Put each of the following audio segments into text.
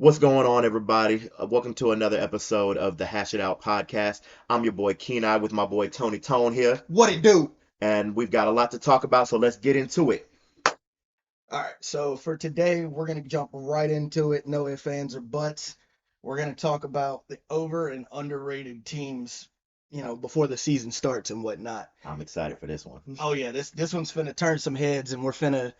What's going on, everybody? Welcome to another episode of the Hashitout podcast. I'm your boy Keenai with my boy Tony Tone here, What it do? and we've got a lot to talk about, so let's get into it. All right, so for today, we're gonna jump right into it. No ifs, ands, or buts. We're gonna talk about the over and underrated teams, before the season starts and whatnot. I'm excited for this one. Oh yeah, this one's finna turn some heads, and we're finna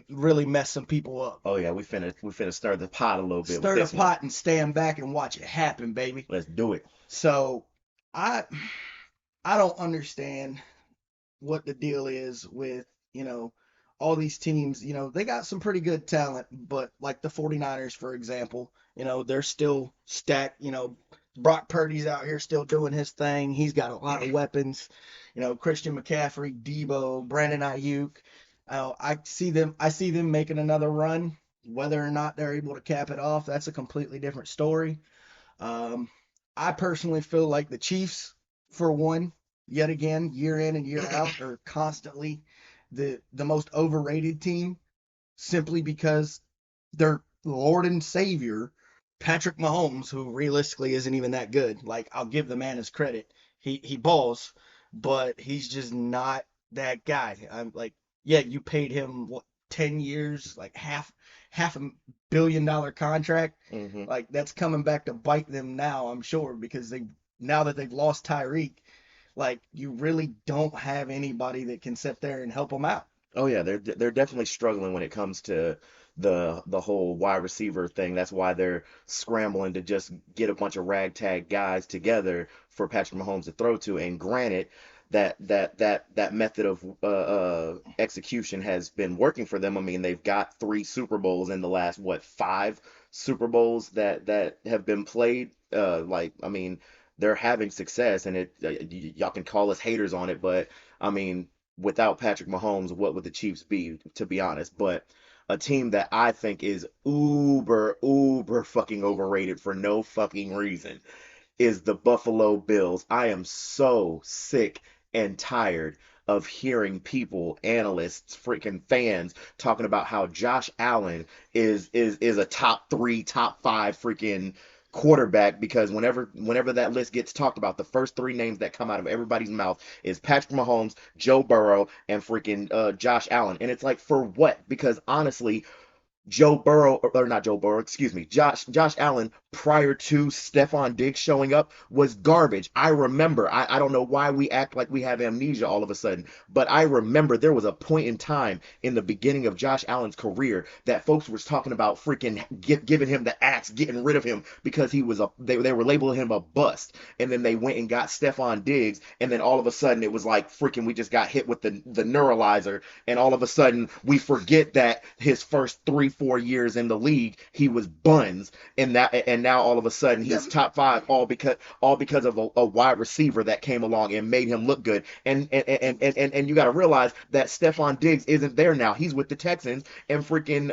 really mess some people up. Oh yeah, we finna stir the pot a little bit with Stir the this one. pot and stand back and watch it happen, baby. Let's do it. So I I don't understand what the deal is with, you know, all these teams. They got some pretty good talent, but like the 49ers, for example, they're still stacked. Brock Purdy's out here still doing his thing. He's got a lot of weapons. Christian McCaffrey, Debo, Brandon Ayuk. I see them making another run. Whether or not they're able to cap it off, that's a completely different story. Um, I personally feel like the Chiefs, for one, yet again, year in and year out, are constantly the most overrated team simply because their Lord and Savior, Patrick Mahomes, who realistically isn't even that good. Like, I'll give the man his credit. He balls, but he's just not that guy. I'm like, yeah, you paid him what, 10 years, like half a billion dollar contract. hmm Like, that's coming back to bite them now, I'm sure, because they now that they've lost Tyreek, like, you really don't have anybody that can sit there and help them out. Oh yeah, they're definitely struggling when it comes to the whole wide receiver thing. That's why they're scrambling to just get a bunch of ragtag guys together for Patrick Mahomes to throw to. And granted, that method of execution has been working for them. I mean, they've got three Super Bowls in the last what, five Super Bowls that have been played. I mean, they're having success, and y'all can call us haters on it, but I mean, without Patrick Mahomes, what would the Chiefs be, to be honest? But a team that I think is uber fucking overrated for no fucking reason is the Buffalo Bills. I am so sick and tired of hearing people, analysts, freaking fans talking about how Josh Allen is a top three, top five freaking quarterback, because whenever that list gets talked about, the first three names that come out of everybody's mouth is Patrick Mahomes, Joe Burrow, and freaking Josh Allen. And it's like, for what? Because honestly, Joe Burrow, or not Joe Burrow, excuse me, Josh Allen, prior to Stephon Diggs showing up, was garbage. I remember. I don't know why we act like we have amnesia all of a sudden, but I remember there was a point in time in the beginning of Josh Allen's career that folks was talking about freaking giving him the axe, getting rid of him because they were labeling him a bust. And then they went and got Stephon Diggs, and then all of a sudden it was like freaking we just got hit with the neuralizer, and all of a sudden we forget that his first 3 4 years in the league he was buns, and now all of a sudden Yeah, he's top five, all because of a wide receiver that came along and made him look good. And you got to realize that Stephon Diggs isn't there now. He's with the Texans, and freaking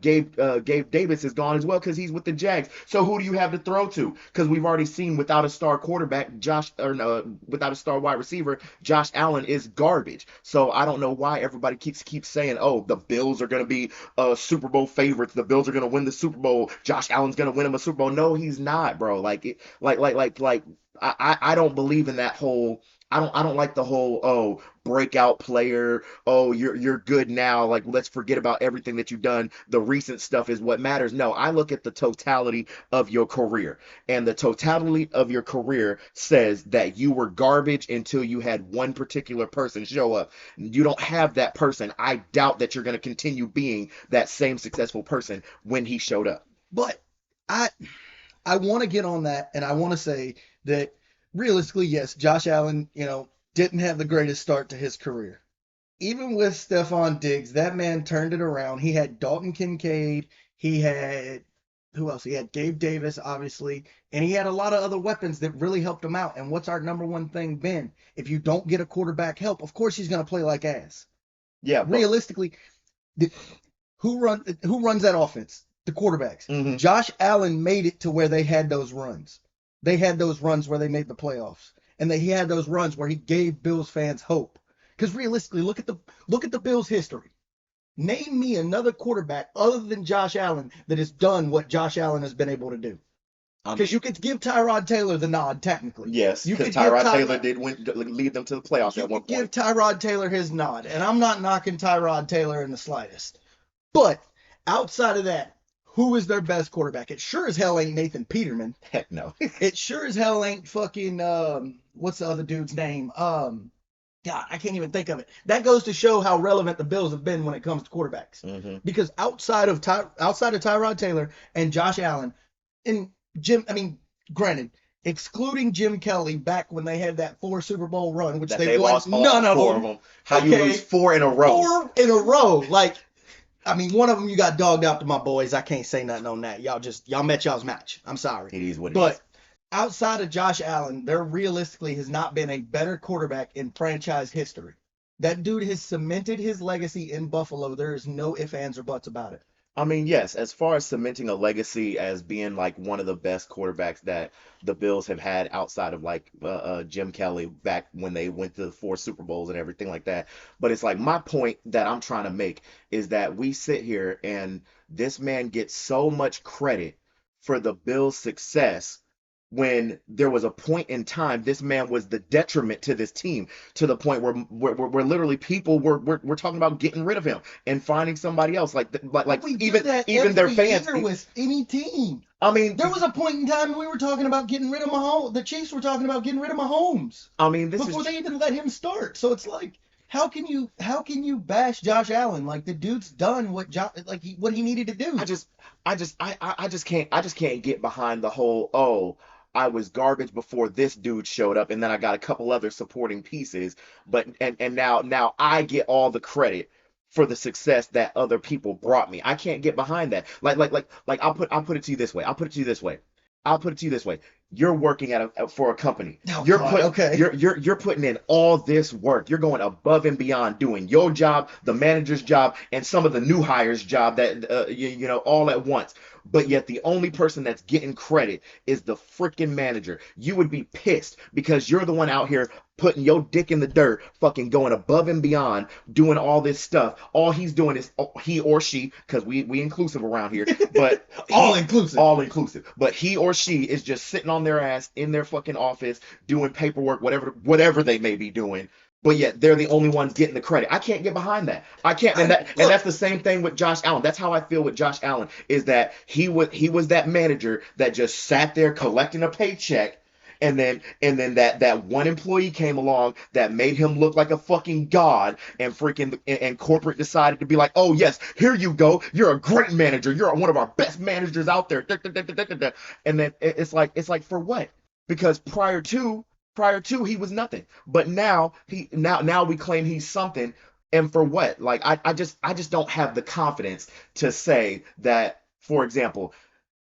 Gabe Davis is gone as well because he's with the Jags. So who do you have to throw to? Because we've already seen, without a star quarterback, without a star wide receiver, Josh Allen is garbage. So I don't know why everybody keeps saying, "Oh, the Bills are going to be Super Bowl favorites. The Bills are going to win the Super Bowl. Josh Allen's going to win him a Super Bowl." No, he's not, bro. I don't believe in that whole. I don't like the whole, oh, breakout player, oh, you're good now, like let's forget about everything that you've done, the recent stuff is what matters. No, I look at the totality of your career, and the totality of your career says that you were garbage until you had one particular person show up. You don't have that person. I doubt that you're going to continue being that same successful person when he showed up. but I I want to get on that, and I want to say that realistically, yes, Josh Allen, didn't have the greatest start to his career. Even with Stephon Diggs, that man turned it around. He had Dalton Kincaid. He had who else? He had Gabe Davis, obviously, and he had a lot of other weapons that really helped him out. And what's our number one thing been? If you don't get a quarterback help, of course he's going to play like ass. Yeah, but Realistically, who runs that offense? The quarterbacks. mhm. Josh Allen made it to where they had those runs. They had those runs where they made the playoffs, and he had those runs where he gave Bills fans hope. Because realistically, look at the Bills' history. Name me another quarterback other than Josh Allen that has done what Josh Allen has been able to do. Because you could give Tyrod Taylor the nod, technically. Yes, You because could give Tyrod Taylor did lead them to the playoffs you at one could give point. Tyrod Taylor his nod, and I'm not knocking Tyrod Taylor in the slightest. But outside of that, who is their best quarterback? It sure as hell ain't Nathan Peterman. Heck no. It sure as hell ain't fucking what's the other dude's name? God, I can't even think of it. That goes to show how relevant the Bills have been when it comes to quarterbacks. Because outside of Tyrod Taylor and Josh Allen and granted, excluding Jim Kelly back when they had that 4 Super Bowl run, which That they they won lost all none of 4 of them. them. How you lose 4 in a row? 4 in a row. Like, I mean, one of them you got dogged out to my boys. I can't say nothing on that. Y'all met y'all's match. I'm sorry. It is what it But is. outside of Josh Allen, there realistically has not been a better quarterback in franchise history. That dude has cemented his legacy in Buffalo. There is no ifs, ands, or buts about it. I mean, yes, as far as cementing a legacy as being like one of the best quarterbacks that the Bills have had outside of like Jim Kelly back when they went to the 4 Super Bowls and everything like that. But it's like my point that I'm trying to make is that we sit here and this man gets so much credit for the Bills' success when there was a point in time this man was the detriment to this team to the point where literally people were talking about getting rid of him and finding somebody else like We do even that even their every fans. year with any team. I mean, There was a point in time we were talking about getting rid of Mahomes. The Chiefs were talking about getting rid of Mahomes this before is they even let him start. So it's like, how can you bash Josh Allen? Like, the dude's done what what he needed to do. I just can't get behind the whole, oh, I was garbage before this dude showed up and then I got a couple other supporting pieces, but and now I get all the credit for the success that other people brought me. I can't get behind that. Like I'll put it to you this way. I'll put it to you this way. You're working for a company. Oh, You're God, put okay. you're putting in all this work. You're going above and beyond doing your job, the manager's job, and some of the new hires' job that you know all at once. But yet the only person that's getting credit is the freaking manager. You would be pissed because you're the one out here putting your dick in the dirt, fucking going above and beyond, doing all this stuff. All he's doing is he or she, because we inclusive around here, but All inclusive. all inclusive. But he or she is just sitting on their ass in their fucking office doing paperwork, whatever they may be doing. But yet they're the only ones getting the credit. I can't get behind that. I can't, and that's the same thing with Josh Allen. That's how I feel with Josh Allen. Is that he was that manager that just sat there collecting a paycheck, and then that one employee came along that made him look like a fucking god, and freaking and corporate decided to be like, oh yes, here you go, you're a great manager, you're one of our best managers out there, and then it's like for what? Because prior to he was nothing, but now we claim he's something, and for what? Like I just don't have the confidence to say that, for example,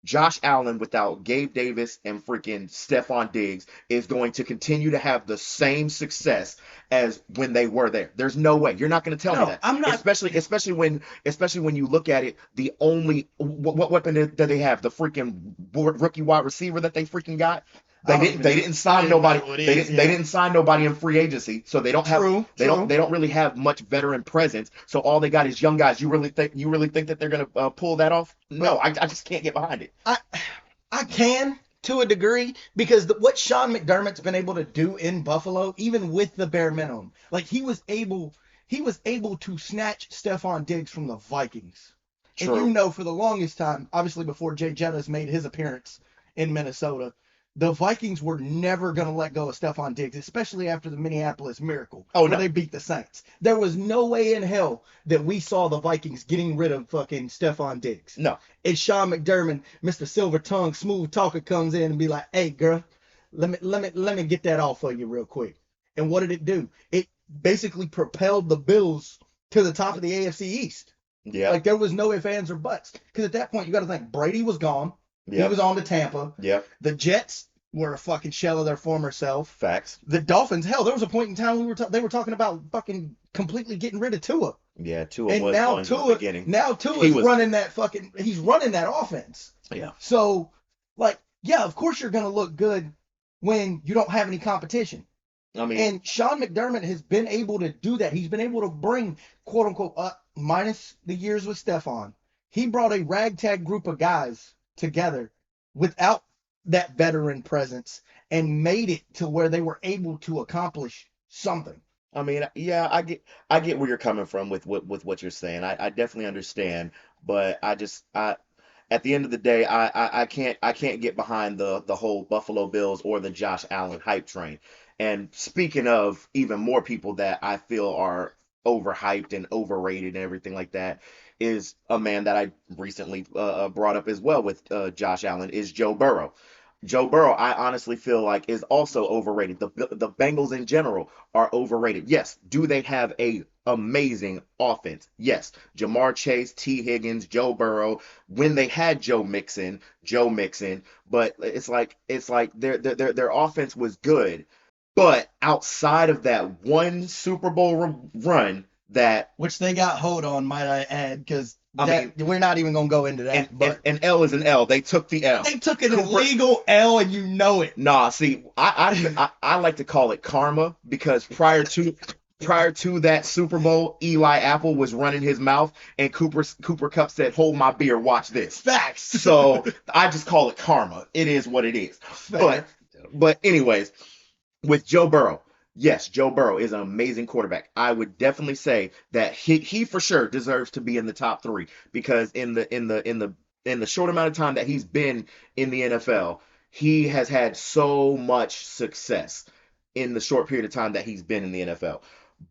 Josh Allen without Gabe Davis and freaking Stephon Diggs is going to continue to have the same success as when they were there. There's no way. You're not going to tell me No, that. I'm not. Especially when you look at it, the only what weapon did they have? The freaking rookie wide receiver that they freaking got. They didn't sign nobody. They didn't sign nobody in free agency, so they don't have True. they don't really have much veteran presence. So all they got is young guys. You really think that they're gonna pull that off? No, I just can't get behind it. I can to a degree because what Sean McDermott's been able to do in Buffalo, even with the bare minimum, like he was able to snatch Stephon Diggs from the Vikings. True. And you know, for the longest time, obviously before Jay Jettis made his appearance in Minnesota, the Vikings were never going to let go of Stephon Diggs, especially after the Minneapolis Miracle, Oh, where no. they beat the Saints. There was no way in hell that we saw the Vikings getting rid of fucking Stephon Diggs. No. And Sean McDermott, Mr. Silver Tongue, smooth talker, comes in and be like, "Hey, girl, let me get that off for you real quick." And what did it do? It basically propelled the Bills to the top of the AFC East. Yeah. Like, there was no ifs, ands, or buts. Because at that point, you got to think Brady was gone. Yeah. He was on to Tampa. Yep. The Jets were a fucking shell of their former self. Facts. The Dolphins, hell, there was a point in time they were talking about fucking completely getting rid of Tua. Yeah, Tua And was now one in the beginning. Tua's running he's running that offense. Yeah. So, like, yeah, of course you're gonna look good when you don't have any competition. I mean, And Sean McDermott has been able to do that. He's been able to bring, quote unquote, minus the years with Stefan, he brought a ragtag group of guys together without that veteran presence and made it to where they were able to accomplish something. yeah, I get where you're coming from with what you're saying. I definitely understand, but I at the end of the day, I can't get behind the whole Buffalo Bills or the Josh Allen hype train. And speaking of even more people that I feel are overhyped and overrated and everything like that, is a man that I recently brought up as well with Josh Allen is Joe Burrow. Joe Burrow, I honestly feel like is also overrated. The Bengals in general are overrated. Yes, do they have a amazing offense? Yes. Jamar Chase, T. Higgins, Joe Burrow. When they had Joe Mixon, but it's like their offense was good, but outside of that one Super Bowl run that Which they got hold on, might I add, because I mean, that we're not even gonna go into an, that. an, But an L is an L. They took the L. they took an Cooper, illegal L, and you know it. Nah, see, I like to call it karma because prior to that Super Bowl, Eli Apple was running his mouth, and Cooper Cup said, "Hold my beer, watch this." Facts. So I just call it karma. It is what it is. But Fair. but anyways, with Joe Burrow, yes, Joe Burrow is an amazing quarterback. I would definitely say that he for sure deserves to be in the top three because in the short amount of time that he's been in the NFL, he has had so much success in the short period of time that he's been in the NFL.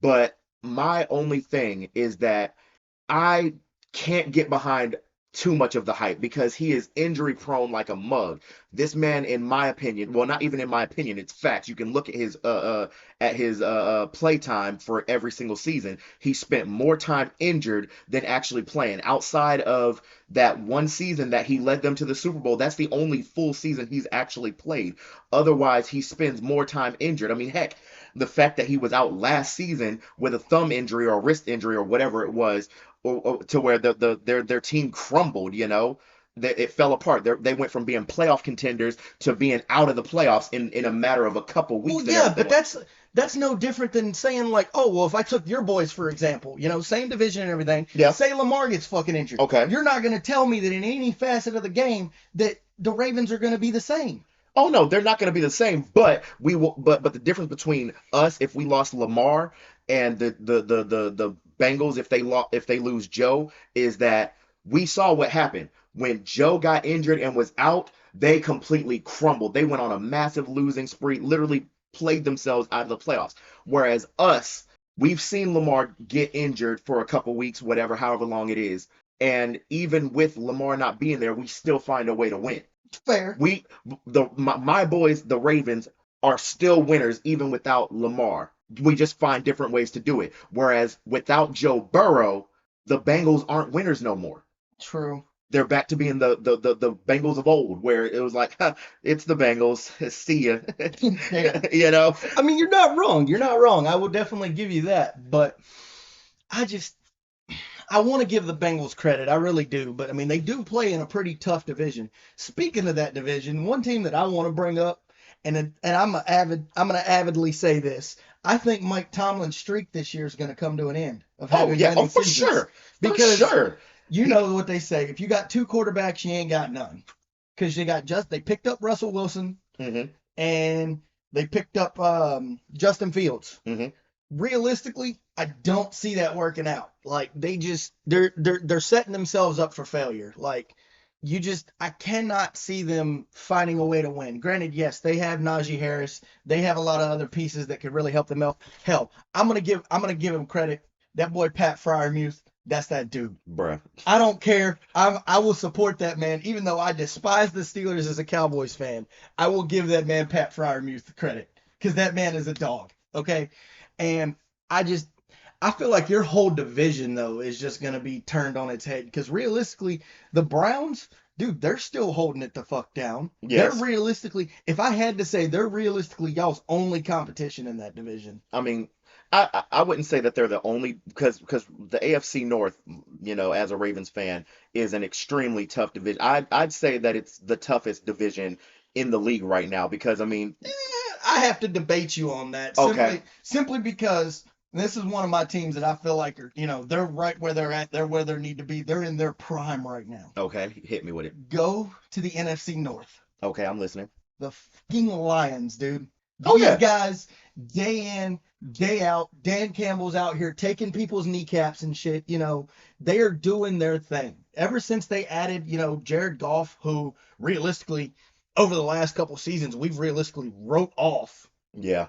But my only thing is that I can't get behind too much of the hype because he is injury prone like a mug. This man, in my opinion, well, not even in my opinion, it's facts. You can look at his play time for every single season. He spent more time injured than actually playing. Outside of that one season that he led them to the Super Bowl, that's the only full season he's actually played. Otherwise, he spends more time injured. I mean, heck, the fact that he was out last season with a thumb injury or wrist injury or whatever it was to where their team crumbled. It fell apart. They went from being playoff contenders to being out of the playoffs in a matter of a couple Well, weeks and yeah, everything but like. that's no different than saying like, oh, well, if I took your boys for example, same division and everything. Yeah. Say Lamar gets fucking injured, Okay. you're not gonna tell me that in any facet of the game that the Ravens are gonna be the same. Oh no, they're not going to be the same. But we will. But the difference between us if we lost Lamar and the Bengals if they lose Joe is that we saw what happened when Joe got injured and was out. They completely crumbled. They went on a massive losing spree. Literally played themselves out of the playoffs. Whereas us, we've seen Lamar get injured for a couple weeks, whatever, however long it is, and even with Lamar not being there, we still find a way to win. Fair. My boys, the Ravens, are still winners even without Lamar. We just find different ways to do it. Whereas without Joe Burrow, the Bengals aren't winners no more. True. They're back to being the Bengals of old, where it was like, huh, it's the Bengals. See ya. Yeah. you know? I mean, you're not wrong. You're not wrong. I will definitely give you that. But I just I want to give the Bengals credit. I really do. But I mean, they do play in a pretty tough division. Speaking of that division, one team that I want to bring up, and I'm gonna avidly say this. I think Mike Tomlin's streak this year is going to come to an end of Oh having yeah, oh winning for seasons sure. For because sure. you know what they say. If you got two quarterbacks, you ain't got none. Because they picked up Russell Wilson hmm and they picked up Justin Fields. hmm Realistically, I don't see that working out. Like they're setting themselves up for failure. Like I cannot see them finding a way to win. Granted, yes, they have Najee Harris. They have a lot of other pieces that could really help them out. Hell, I'm gonna give him credit. That boy Pat Fryermuth, that's that dude. Bruh. I don't care. I will support that man, even though I despise the Steelers as a Cowboys fan. I will give that man Pat Fryermuth the credit because that man is a dog. Okay, and I just I feel like your whole division though is just gonna be turned on its head because realistically, the Browns, dude, they're still holding it the fuck down. They're Yes. realistically, if I had to say, they're realistically y'all's only competition in that division. I mean, I wouldn't say that they're the only because the AFC North, as a Ravens fan, is an extremely tough division. I'd say that it's the toughest division in the league right now because I mean, I have to debate you on that okay, simply because this is one of my teams that I feel like are, they're right where they're at. They're where they need to be. They're in their prime right now. okay, hit me with it. Go to the NFC North. Okay, I'm listening. The fucking Lions, dude. Oh These yeah, guys, day in, day out. Dan Campbell's out here taking people's kneecaps and shit. They are doing their thing. Ever since they added, Jared Goff, who realistically, over the last couple seasons, we've realistically wrote off, yeah.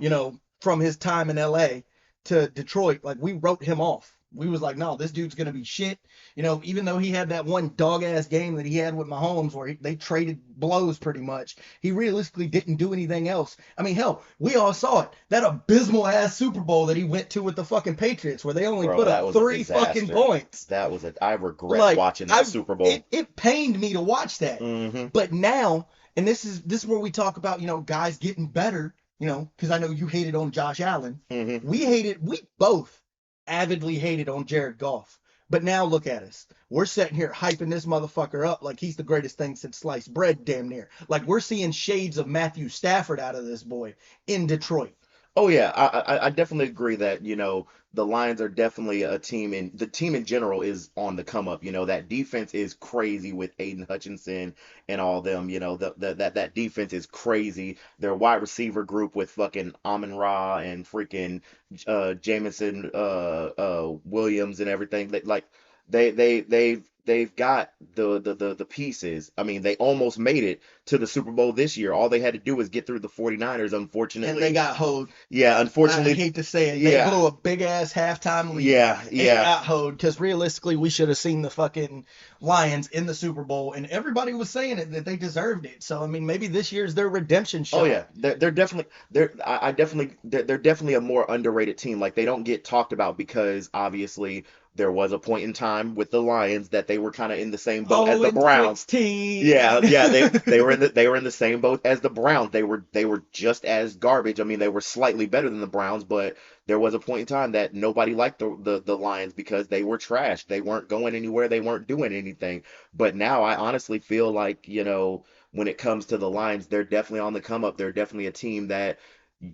from his time in LA to Detroit. Like, we wrote him off. We was like, no, this dude's gonna be shit. Even though he had that one dog ass game that he had with Mahomes where they traded blows pretty much, he realistically didn't do anything else. I mean, hell, we all saw it. That abysmal ass Super Bowl that he went to with the fucking Patriots where they only Bro, put that up was a three fucking disaster. points. I regret Like, watching that Super Bowl. it pained me to watch that. Hmm. But now, and this is where we talk about, guys getting better, because I know you hated on Josh Allen. Hmm. We both avidly hated on Jared Goff. But now look at us. We're sitting here hyping this motherfucker up like he's the greatest thing since sliced bread, damn near. Like, we're seeing shades of Matthew Stafford out of this boy in Detroit. Oh yeah, I definitely agree that, the Lions are definitely a team and the team in general is on the come up. That defense is crazy with Aiden Hutchinson and all them. That defense is crazy. Their wide receiver group with fucking Amon Ra and freaking Jamison Williams and everything. They've got the pieces. I mean, they almost made it to the Super Bowl this year. All they had to do was get through the 49ers, And they unfortunately. got hoed. Yeah, I unfortunately. hate to say it. They Yeah, blew a big ass halftime lead yeah, and yeah. got hoed because realistically, we should have seen the fucking Lions in the Super Bowl, and everybody was saying it that they deserved it. So I mean, maybe this year's their redemption Oh shot. yeah, they're definitely I definitely they're definitely a more underrated team. Like they don't get talked about because obviously there was a point in time with the Lions that they were kind of in the same boat as Oh, the in Browns. Yeah, 16. yeah, they were in the same boat as the Browns. They were just as garbage. I mean, they were slightly better than the Browns, but there was a point in time that nobody liked the Lions because they were trash. They weren't going anywhere. They weren't doing anything. But now I honestly feel like, when it comes to the Lions, they're definitely on the come up. They're definitely a team that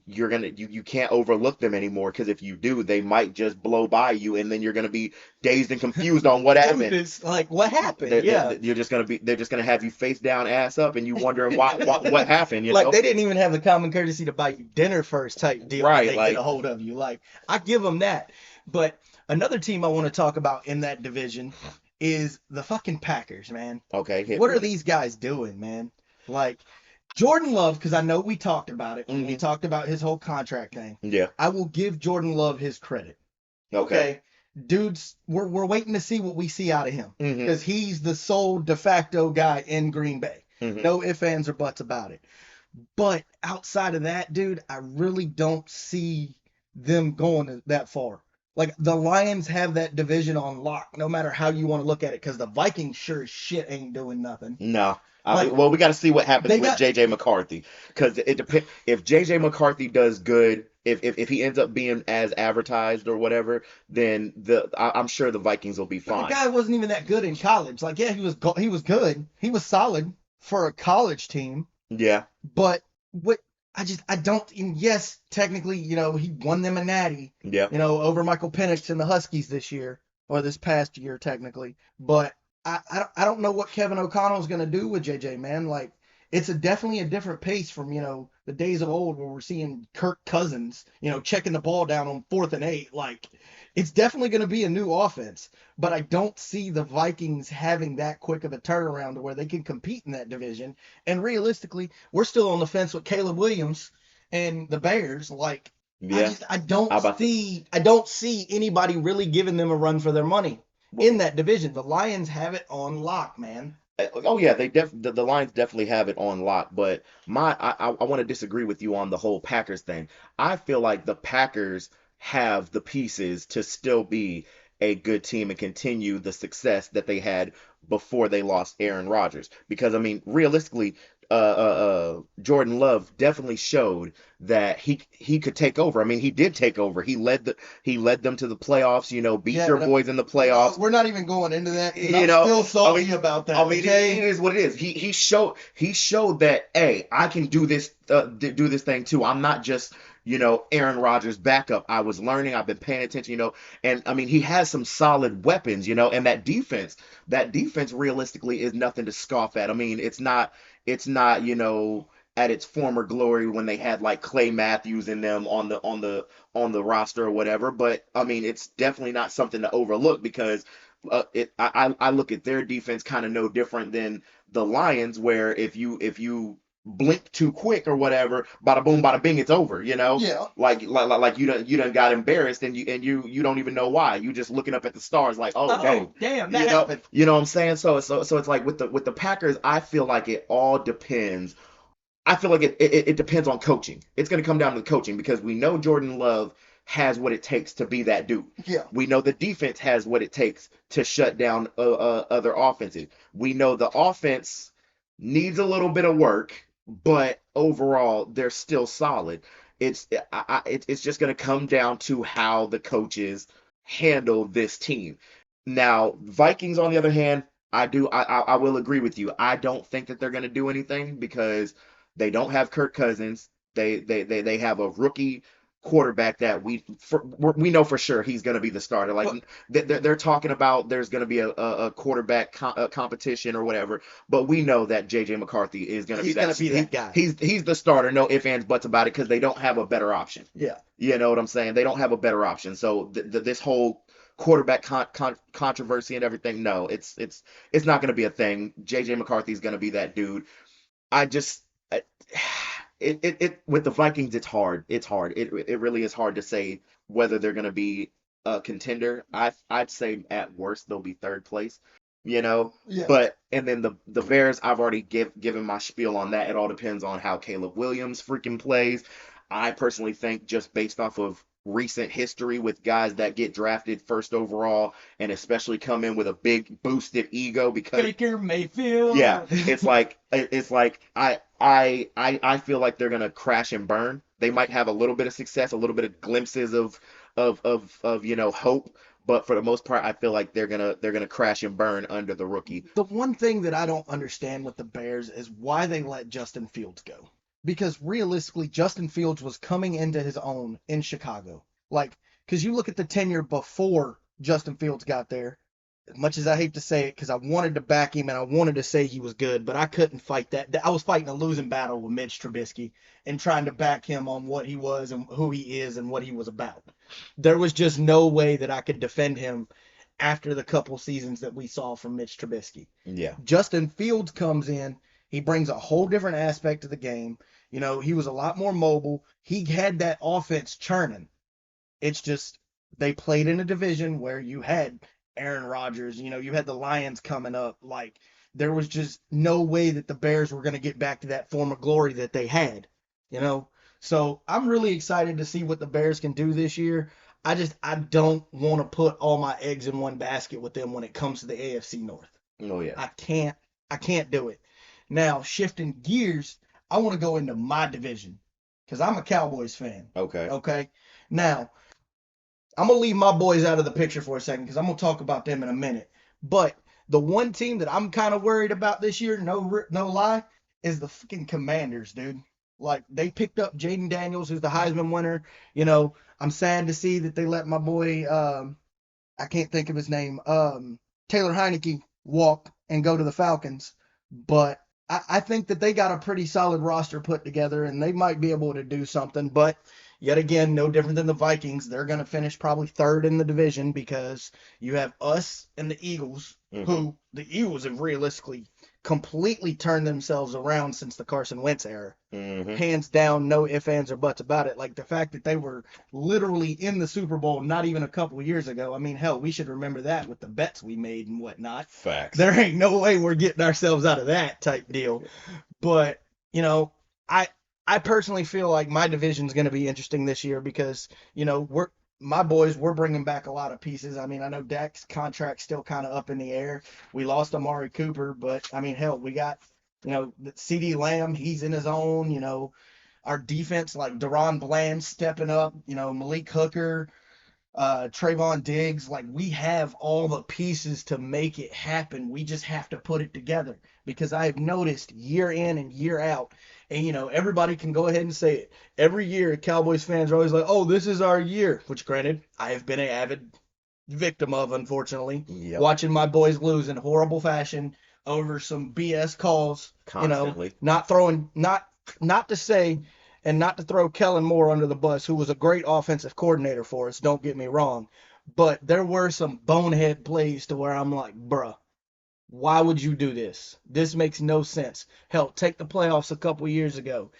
you can't overlook them anymore because if you do, they might just blow by you and then you're gonna be dazed and confused on what Dude, happened. it's like, what happened? Yeah. They're just gonna have you face down, ass up, and you wondering what happened, Like, they didn't even have the common courtesy to buy you dinner first type deal when Right, they get a like, hold of you. Like, I give them that. But another team I want to talk about in that division is the fucking Packers, man. okay, hit What me are with it. these guys doing, man? Like, Jordan Love, because I know we talked about it when we Hmm. talked about his whole contract thing. Yeah, I will give Jordan Love his credit. okay. Okay, dudes, we're waiting to see what we see out of him Hmm. because he's the sole de facto guy in Green Bay. Hmm. No ifs, ands, or buts about it. But outside of that, dude, I really don't see them going that far. Like, the Lions have that division on lock, no matter how you want to look at it, because the Vikings sure as shit ain't doing nothing. No. Like, Well, we got to see what happens they with got JJ McCarthy because it depends if JJ McCarthy does good. If he ends up being as advertised or whatever, then I'm sure the Vikings will be but the fine. guy wasn't even that good in college. Like, yeah, he was good. He was solid for a college team. Yeah, But what I don't. And yes, technically, he won them a natty, yeah. over Michael Penix and the Huskies this year or this past year, technically. But I don't know what Kevin O'Connell's gonna do with JJ, man. Like, it's definitely a different pace from the days of old where we're seeing Kirk Cousins, checking the ball down on 4th and 8. Like, it's definitely gonna be a new offense. But I don't see the Vikings having that quick of a turnaround to where they can compete in that division. And realistically, we're still on the fence with Caleb Williams and the Bears. Like, I Yeah. just I How don't about see I don't see anybody really giving them a run for their money the, in that division. The Lions have it on lock, man. Oh yeah, the Lions definitely have it on lock, but I want to disagree with you on the whole Packers thing. I feel like the Packers have the pieces to still be a good team and continue the success that they had before they lost Aaron Rodgers. Because I mean, realistically, Jordan Love definitely showed that he could take over. I mean, he did take over. He led them to the playoffs. You know, beat Yeah, your but boys in the playoffs. we're not even going into that because You I'm know, still I mean, salty about I that. mean, it Okay. is what it is. He showed that, hey, I can do this do this thing too. I'm not just Aaron Rodgers backup. I was learning. I've been paying attention. And I mean, he has some solid weapons. And that defense realistically is nothing to scoff at. I mean, it's not at its former glory when they had like Clay Matthews in them on the roster or whatever. But I mean, it's definitely not something to overlook because I look at their defense kind of no different than the Lions, where if you blink too quick or whatever, bada boom, bada bing, it's over. Yeah. Like you done got embarrassed and you don't even know why. You just looking up at the stars like, oh dang. Oh, damn, that You know, happened. you know what I'm saying? So it's like with the Packers, I feel like it all depends. I feel like it depends on coaching. It's going to come down to the coaching because we know Jordan Love has what it takes to be that dude. Yeah. We know the defense has what it takes to shut down other offenses. We know the offense needs a little bit of work, but overall they're still solid. It's just going to come down to how the coaches handle this team. Now, Vikings on the other hand, I will agree with you. I don't think that they're going to do anything because they don't have Kirk Cousins. They have a rookie quarterback that we know for sure he's going to be the starter. Like But they're talking about there's going to be a quarterback competition or whatever, but we know that JJ McCarthy is going to be he's gonna that be that guy. he's the starter. No ifs ands buts about it because they don't have a better option. Yeah. You know what I'm saying? They don't have a better option. So this whole quarterback controversy and everything, no, it's not going to be a thing. JJ McCarthy's going to be that dude. I just it with the Vikings, it's hard. It's hard. It really is hard to say whether they're going to be a contender. I'd say at worst they'll be third place, you know. Yeah. But and then the Bears, I've already given my spiel on that. It all depends on how Caleb Williams freaking plays. I personally think just based off of recent history with guys that get drafted first overall and especially come in with a big boosted ego because Baker yeah, Mayfield. it's like I feel like they're gonna crash and burn. They might have a little bit of success, a little bit of glimpses of hope, but for the most part, I feel like they're gonna crash and burn under the rookie. The one thing that I don't understand with the Bears is why they let Justin Fields go. Because realistically, Justin Fields was coming into his own in Chicago. Like, because you look at the tenure before Justin Fields got there, as much as I hate to say it, because I wanted to back him and I wanted to say he was good, but I couldn't fight that. I was fighting a losing battle with Mitch Trubisky and trying to back him on what he was and who he is and what he was about. There was just no way that I could defend him after the couple seasons that we saw from Mitch Trubisky. Yeah. Justin Fields comes in. He brings a whole different aspect to the game. He was a lot more mobile. He had that offense churning. It's just they played in a division where you had Aaron Rodgers, you had the Lions coming up. Like there was just no way that the Bears were going to get back to that form of glory that they had, you know. So I'm really excited to see what the Bears can do this year. I don't want to put all my eggs in one basket with them when it comes to the AFC North. Oh yeah. I can't do it. Now, shifting gears, I want to go into my division because I'm a Cowboys fan. Okay. Okay. Now, I'm gonna leave my boys out of the picture for a second because I'm gonna talk about them in a minute. But the one team that I'm kind of worried about this year, no lie, is the fucking Commanders, dude. Like they picked up Jaden Daniels, who's the Heisman winner. I'm sad to see that they let my boy, I can't think of his name, Taylor Heineke walk and go to the Falcons. But I think that they got a pretty solid roster put together and they might be able to do something. But yet again, no different than the Vikings. They're going to finish probably third in the division because you have us and the Eagles, Hmm. who the Eagles have realistically completely turned themselves around since the Carson Wentz era. Hmm. Hands down, no ifs, ands, or buts about it. Like the fact that they were literally in the Super Bowl not even a couple of years ago. I mean, hell, we should remember that with the bets we made and whatnot. Facts. There ain't no way we're getting ourselves out of that type deal. But, you know, I I personally feel like my division's going to be interesting this year because, we're my boys, we're bringing back a lot of pieces. I mean, I know Dak's contract's still kind of up in the air. We lost Amari Cooper, but I mean, hell, we got, CD Lamb, he's in his own, our defense, like Deron Bland stepping up, Malik Hooker, Trayvon Diggs, like we have all the pieces to make it happen. We just have to put it together because I have noticed year in and year out, and everybody can go ahead and say it. Every year, Cowboys fans are always like, "Oh, this is our year," which, granted, I have been an avid victim of, unfortunately, Yep, watching my boys lose in horrible fashion over some BS calls. constantly. Not throwing, not to say, and not to throw Kellen Moore under the bus, who was a great offensive coordinator for us. Don't get me wrong, but there were some bonehead plays to where I'm like, bruh, why would you do this? This makes no sense. Hell, take the playoffs a couple years ago.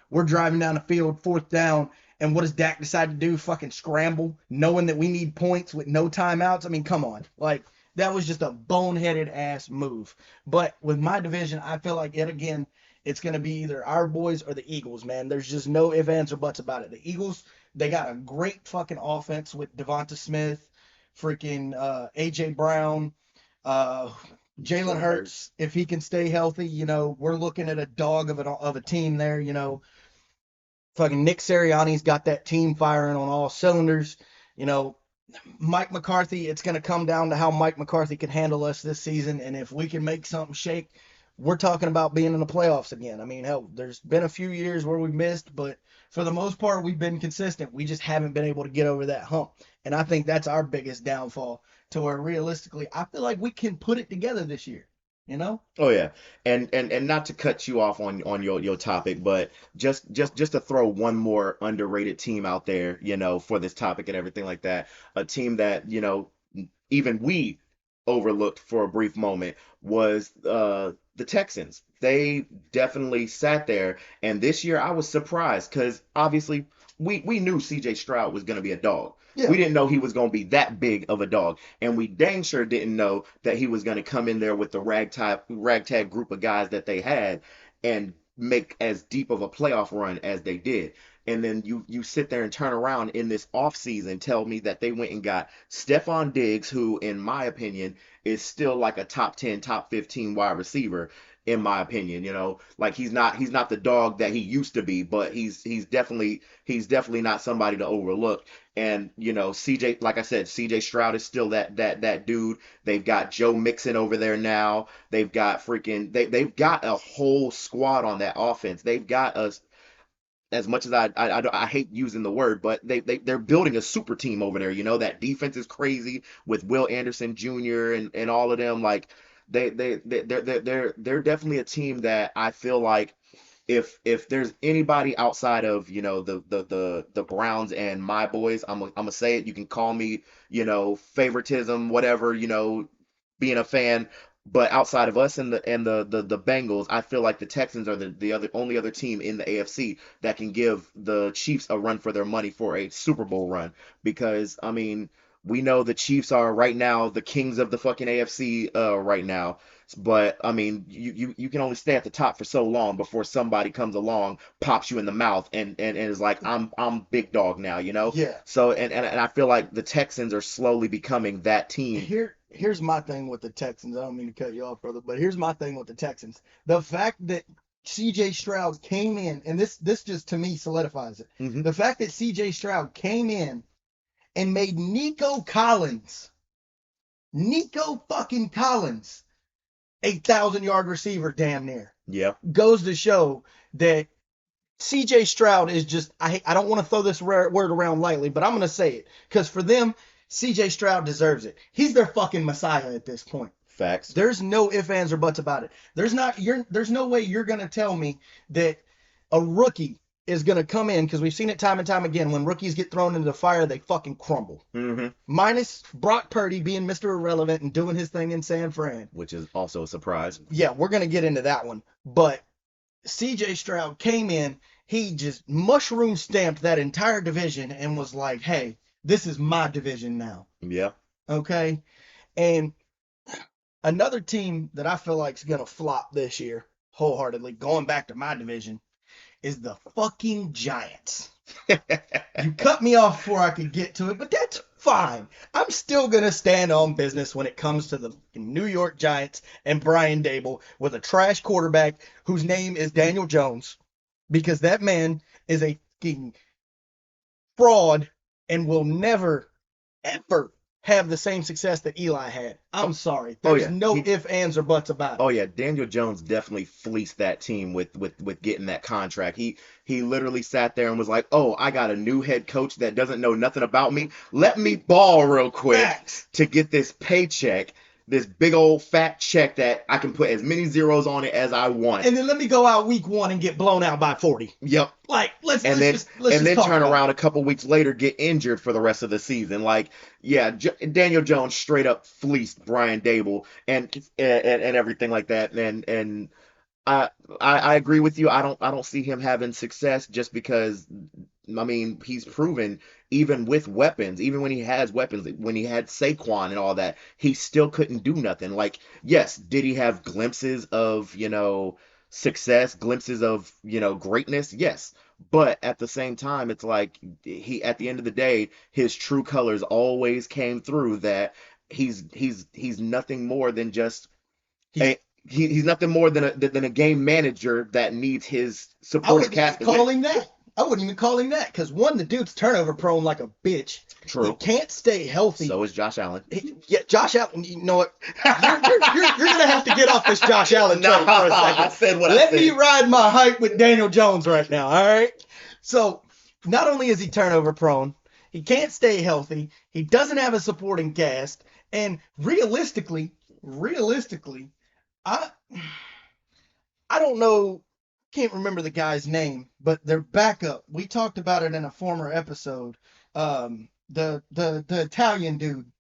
We're driving down the field, fourth down, and what does Dak decide to do? Fucking scramble, knowing that we need points with no timeouts. I mean, come on. Like, that was just a boneheaded ass move. But with my division, I feel like yet again, it's going to be either our boys or the Eagles, man. There's just no ifs, ands, or buts about it. The Eagles, they got a great fucking offense with Devonta Smith, freaking A.J. Brown, uh, Jalen Jalen Hurts, Hurts. if he can stay healthy, we're looking at a dog of a team there. Fucking Nick Sirianni's got that team firing on all cylinders. You know, Mike McCarthy, it's going to come down to how Mike McCarthy can handle us this season. And if we can make something shake, we're talking about being in the playoffs again. I mean, hell, there's been a few years where we've missed, but for the most part, we've been consistent. We just haven't been able to get over that hump. And I think that's our biggest downfall to where realistically, I feel like we can put it together this year, you know? Oh yeah, and not to cut you off on your topic, but just to throw one more underrated team out there, for this topic and everything like that, a team that even we overlooked for a brief moment was the Texans. They definitely sat there, and this year I was surprised because obviously we knew C.J. Stroud was going to be a dog. Yeah. We didn't know he was going to be that big of a dog, and we dang sure didn't know that he was going to come in there with the ragtag group of guys that they had and make as deep of a playoff run as they did. And then you sit there and turn around in this offseason, tell me that they went and got Stephon Diggs, who in my opinion is still like a top 10, top 15 wide receiver in my opinion. Like he's not the dog that he used to be, but he's definitely not somebody to overlook. And CJ, like I said, CJ Stroud is still that dude. They've got Joe Mixon over there now. They've got a whole squad on that offense. They've got us, as much as I hate using the word, but they're building a super team over there. That defense is crazy with Will Anderson Jr. and all of them. Like they're definitely a team that I feel like if there's anybody outside of the Browns and my boys, I'm gonna say it. You can call me favoritism, whatever, being a fan. But outside of us and the Bengals, I feel like the Texans are the only other team in the AFC that can give the Chiefs a run for their money for a Super Bowl run. Because I mean, we know the Chiefs are right now the kings of the fucking AFC right now. But I mean, you can only stay at the top for so long before somebody comes along, pops you in the mouth, and is like, I'm big dog now. Yeah. So and I feel like the Texans are slowly becoming that team. Here's my thing with the Texans. I don't mean to cut you off, brother, but here's my thing with the Texans. The fact that CJ Stroud came in, and this just to me solidifies it. Hmm. The fact that CJ Stroud came in and made Nico fucking Collins, 8,000-yard receiver damn near, Yeah, goes to show that CJ Stroud is just, I don't want to throw this word around lightly, but I'm going to say it because for them, CJ Stroud deserves it. He's their fucking messiah at this point. facts. There's no ifs, ands, or buts about it. There's no way you're going to tell me that a rookie is going to come in because we've seen it time and time again. When rookies get thrown into the fire, they fucking crumble. Hmm. Minus Brock Purdy being Mr. Irrelevant and doing his thing in San Fran. Which is also a surprise. Yeah, we're going to get into that one. But CJ Stroud came in, he just mushroom stamped that entire division and was like, hey, this is my division now. Yeah. Okay. And another team that I feel like is going to flop this year, wholeheartedly, going back to my division, is the fucking Giants. You cut me off before I could get to it, but that's fine. I'm still going to stand on business when it comes to the New York Giants and Brian Dable with a trash quarterback whose name is Daniel Jones, because that man is a fucking fraud and will never, ever have the same success that Eli had. I'm sorry. Oh There's yeah, no ifs, ands, or buts about it. oh yeah, Daniel Jones definitely fleeced that team with getting that contract. He literally sat there and was like, "Oh, I got a new head coach that doesn't know nothing about me. Let me ball real quick Facts. to get this paycheck, this big old fat check that I can put as many zeros on it as I want." And then let me go out week 1 and get blown out by 40. Yep. Like, let's And then let's and just then talk turn about around it. a couple weeks later, get injured for the rest of the season. Like, yeah, Daniel Jones straight up fleeced Brian Dable and everything like that. And I, I agree with you. I don't see him having success just because I mean he's proven even with weapons, even when he has weapons, when he had Saquon and all that, he still couldn't do nothing. Like, yes, did he have glimpses of, success, glimpses of, greatness? Yes. But at the same time, it's like he at the end of the day, his true colors always came through that he's nothing more than just He's a he's nothing more than a game manager that needs his I supporting wouldn't even cast to call win. him that. I wouldn't even call him that because one, the dude's turnover prone like a bitch. He True. can't stay healthy. So is Josh Allen. Yeah, Josh Allen. You know what? You're gonna have to get off this Josh Allen train for a second. I said what I Let said. me ride my hype with Daniel Jones right now. All right. So not only is he turnover prone, he can't stay healthy. He doesn't have a supporting cast, and realistically, I I don't know, can't remember the guy's name, but their backup. We talked about it in a former episode. The Italian dude.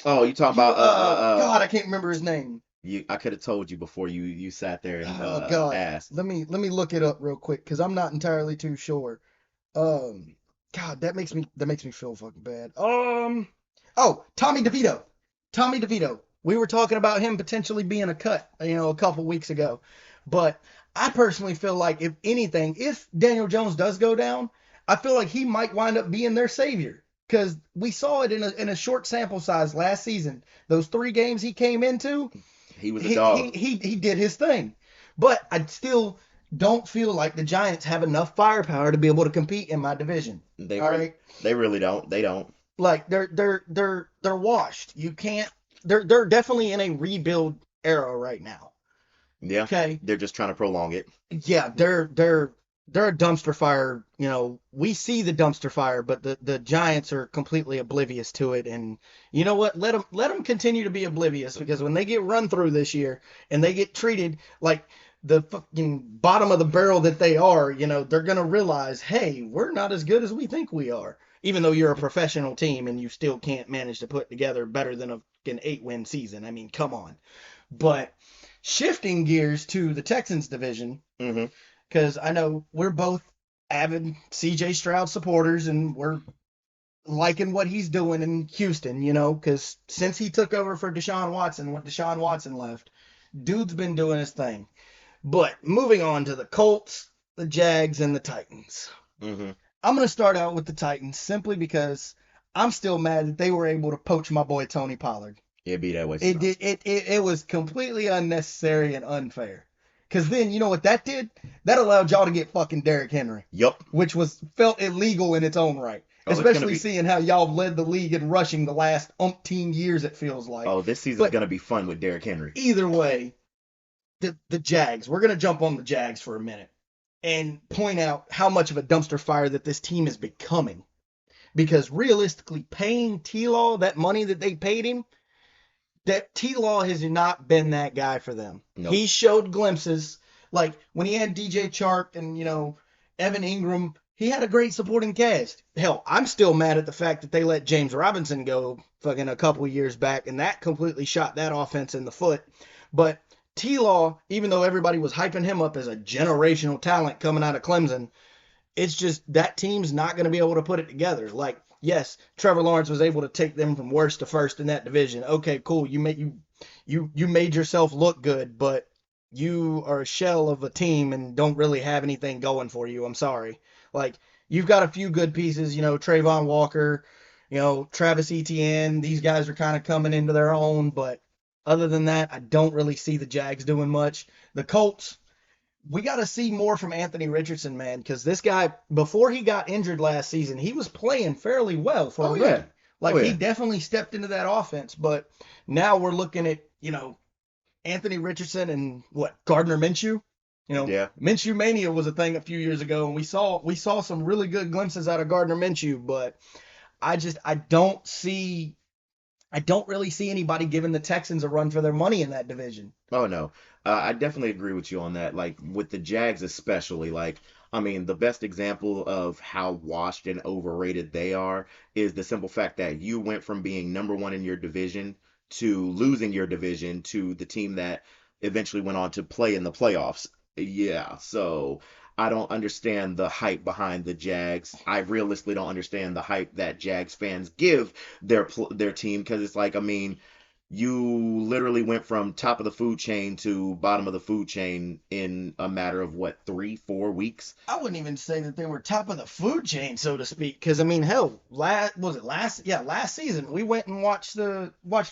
Oh, you talking You about God, I can't remember his name. I could have told you before you sat there and Oh God, asked. let me look it up real quick because I'm not entirely too sure. Um, God, that makes me feel fucking bad. Oh, Tommy DeVito. Tommy DeVito. We were talking about him potentially being a cut, a couple weeks ago. But I personally feel like if anything, if Daniel Jones does go down, I feel like he might wind up being their savior. Because we saw it in a short sample size last season. Those 3 games he came into, He was a he dog. he he did his thing. But I still don't feel like the Giants have enough firepower to be able to compete in my division. They All really, right, they really don't. They don't. like they're washed. You can't. They're definitely in a rebuild era right now. Yeah. Okay, They're just trying to prolong it. yeah, they're a dumpster fire. We see the dumpster fire, but the Giants are completely oblivious to it. And you know what? Let them continue to be oblivious because when they get run through this year and they get treated like the fucking bottom of the barrel that they are, they're gonna realize, hey, we're not as good as we think we are. Even though you're a professional team and you still can't manage to put together better than a fucking 8-win season. I mean, come on. But shifting gears to the Texans division, Hmm. because I know we're both avid CJ Stroud supporters and we're liking what he's doing in Houston, because since he took over for Deshaun Watson, when Deshaun Watson left, dude's been doing his thing. But moving on to the Colts, the Jags, and the Titans. Hmm. I'm going to start out with the Titans simply because I'm still mad that they were able to poach my boy Tony Pollard. It'd be that way It sometimes. did it was completely unnecessary and unfair. Cause then you know what that did? That allowed y'all to get fucking Derrick Henry, Yup. which was felt illegal in its own right. Oh, it's gonna Especially be. seeing how y'all have led the league in rushing the last umpteen years, it feels like. Oh, this season's But gonna be fun with Derrick Henry. either way, the Jags. We're gonna jump on the Jags for a minute and point out how much of a dumpster fire that this team is becoming. Because realistically, paying T Law that money that they paid him, that T Law has not been that guy for them. Nope. He showed glimpses, like when he had DJ Chark and Evan Ingram. He had a great supporting cast. Hell, I'm still mad at the fact that they let James Robinson go fucking a couple years back, and that completely shot that offense in the foot. But T Law, even though everybody was hyping him up as a generational talent coming out of Clemson, it's just that team's not going to be able to put it together. Like, yes, Trevor Lawrence was able to take them from worst to first in that division. Okay, cool. You made yourself look good, but you are a shell of a team and don't really have anything going for you. I'm sorry. Like, you've got a few good pieces, Trayvon Walker, Travis Etienne. These guys are kind of coming into their own, but other than that, I don't really see the Jags doing much. The Colts, we got to see more from Anthony Richardson, man, because this guy, before he got injured last season, he was playing fairly well for a Oh yeah. rookie. Oh Like, he yeah. definitely stepped into that offense, but now we're looking at, Anthony Richardson and what, Gardner Minshew. Yeah. Minshew mania was a thing a few years ago, and we saw some really good glimpses out of Gardner Minshew, but I don't really see anybody giving the Texans a run for their money in that division. Oh no, I definitely agree with you on that. Like with the Jags especially, like I mean, the best example of how washed and overrated they are is the simple fact that you went from being number one in your division to losing your division to the team that eventually went on to play in the playoffs. Yeah, so I don't understand the hype behind the Jags. I realistically don't understand the hype that Jags fans give their team because it's like, I mean, you literally went from top of the food chain to bottom of the food chain in a matter of what, 3, 4 weeks? I wouldn't even say that they were top of the food chain, so to speak, because I mean, hell, last season we went and watched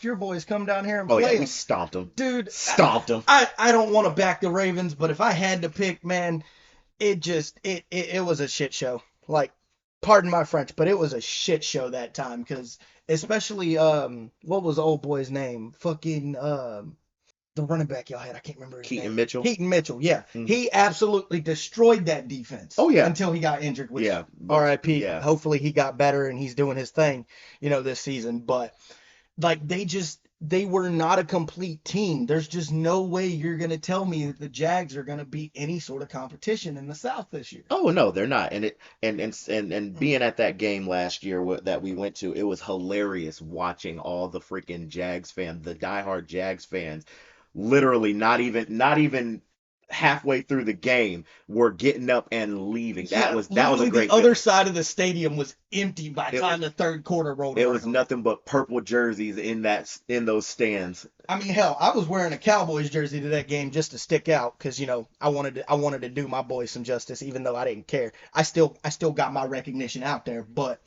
your boys come down here and Oh yeah, play we them, stomped them. dude. Stomped them. I don't want to back the Ravens, but if I had to pick, man, it was a shit show. Like, pardon my French, but it was a shit show that time because especially what was the old boy's name? Fucking the running back y'all had. I can't remember his Keaton name. Mitchell. Keaton Mitchell. Yeah, Mhm. he absolutely destroyed that defense Oh yeah. until he got injured, which Yeah, but R.I.P. yeah. Hopefully he got better and he's doing his thing, this season. But like they were not a complete team. There's just no way you're gonna tell me that the Jags are gonna beat any sort of competition in the South this year. Oh no, they're not. And being at that game last year that we went to, it was hilarious watching all the freaking Jags fans, the diehard Jags fans, literally not even halfway through the game were getting up and leaving. Yeah, That was a literally the great other feeling. side of the stadium was empty by the It time was the third quarter rolled it was around. nothing but purple jerseys in those stands. I mean, hell, I was wearing a Cowboys jersey to that game just to stick out because I wanted to do my boys some justice, even though I didn't care. I still got my recognition out there, but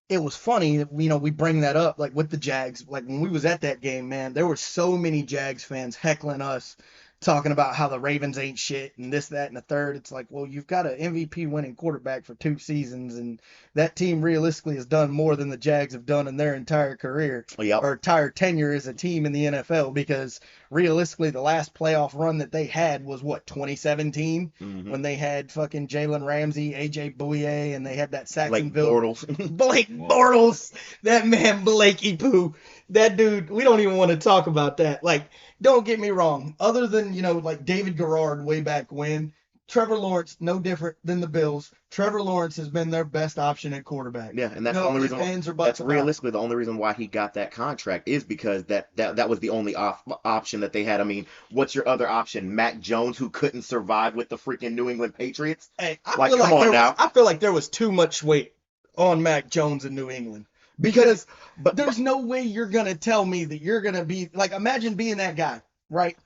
it was funny that we bring that up like with the Jags. Like when we was at that game, man, there were so many Jags fans heckling us, talking about how the Ravens ain't shit and this, that, and the third. It's like, well, you've got an MVP winning quarterback for 2 seasons, and that team realistically has done more than the Jags have done in their entire career Yep. or entire tenure as a team in the NFL. Because realistically, the last playoff run that they had was what, 2017, Hmm. when they had fucking Jalen Ramsey, AJ Bouye, and they had that Blake Saxonville Bortles. Blake Bortles, that man Blakey Poo, that dude. We don't even want to talk about that. Like, don't get me wrong. Other than like David Garrard way back when, Trevor Lawrence no different than the Bills. Trevor Lawrence has been their best option at quarterback. Yeah, and that's the No only ifs, reason. ands, or buts That's about it. realistically the only reason why he got that contract is because that was the only option that they had. I mean, what's your other option? Mac Jones, who couldn't survive with the freaking New England Patriots? Hey, I Like, feel come like on there was now. I feel like there was too much weight on Mac Jones in New England Because, because but there's no way you're gonna tell me that you're gonna be like, imagine being that guy, right?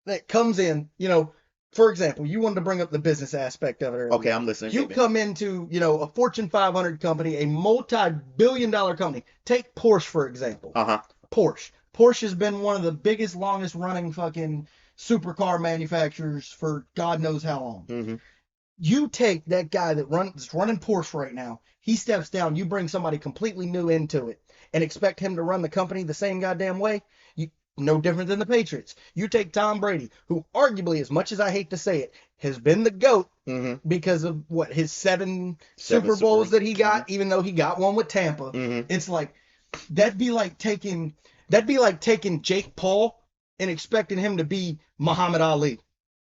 That comes in, for example, you wanted to bring up the business aspect of it okay, earlier. I'm listening. You Hit me. come into, a Fortune 500 company, a multi-billion dollar company. Take Porsche, for example. Uh-huh. Porsche. Porsche has been one of the biggest, longest running fucking supercar manufacturers for God knows how long. Hmm. You take that guy that's running Porsche right now, he steps down, you bring somebody completely new into it and expect him to run the company the same goddamn way. You No different than the Patriots. You take Tom Brady, who arguably, as much as I hate to say it, has been the GOAT Hmm. because of what, his seven Seven Super Super. Bowls that he got, even though he got one with Tampa. Hmm. It's like that'd be like taking Jake Paul and expecting him to be Muhammad Ali.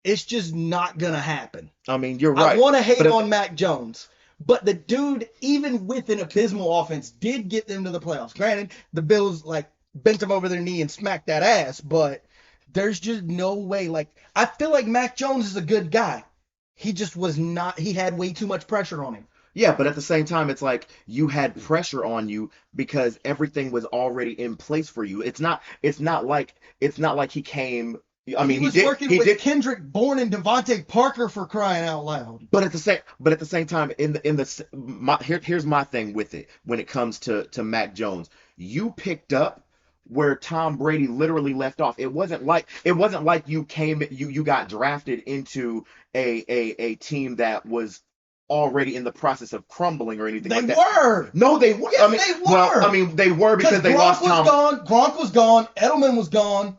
It's just not gonna happen. I mean, you're I right. want to hate But at on Mac Jones, but the dude, even with an abysmal offense, did get them to the playoffs. Granted, the Bills like bent them over their knee and smacked that ass, but there's just no way. Like, I feel like Mac Jones is a good guy. He just was not. He had way too much pressure on him. Yeah, but at the same time, it's like you had pressure on you because everything was already in place for you. It's not like he came. I He mean, was working he with did, Kendrick Bourne and Devontae Parker for crying out loud. but at the same time, here's my thing with it when it comes to Mac Jones. You picked up where Tom Brady literally left off. It wasn't like you got drafted into a team that was already in the process of crumbling or anything They like that. were. No, they were. Yes, they I were. mean, they were Because because they Gronk lost was Tom. gone. Gronk was gone. Edelman was gone.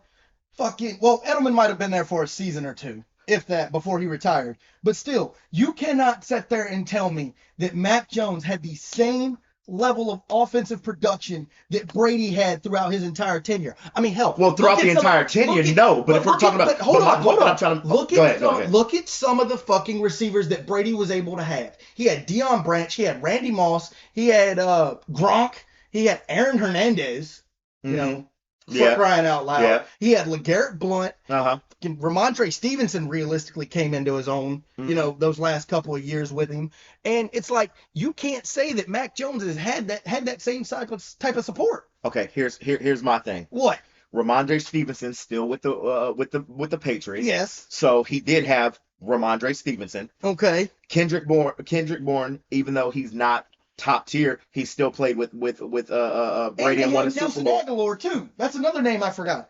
Well, Edelman might have been there for a season or two, if that, before he retired. But still, you cannot sit there and tell me that Mac Jones had the same level of offensive production that Brady had throughout his entire tenure. I mean, hell, Well, throughout the entire tenure, no. But if we're talking about, but hold but my on, point hold that on. I'm trying to, go ahead. Look at some of the fucking receivers that Brady was able to have. He had Deion Branch, he had Randy Moss, he had Gronk, he had Aaron Hernandez. You Mm-hmm. know, for Yeah, crying out loud. yeah, He had LeGarrette Blount. uh-huh. Ramondre Stevenson realistically came into his own, Mm-hmm. those last couple of years with him. And it's like you can't say that Mac Jones has had that same type of support. Okay, here's my thing. What? Ramondre Stevenson still with the Patriots. Yes. So he did have Ramondre Stevenson. Okay. Kendrick Bourne, even though he's not top tier, he still played with Brady and won a Super Nelson Bowl. Aguilar too. That's another name I forgot.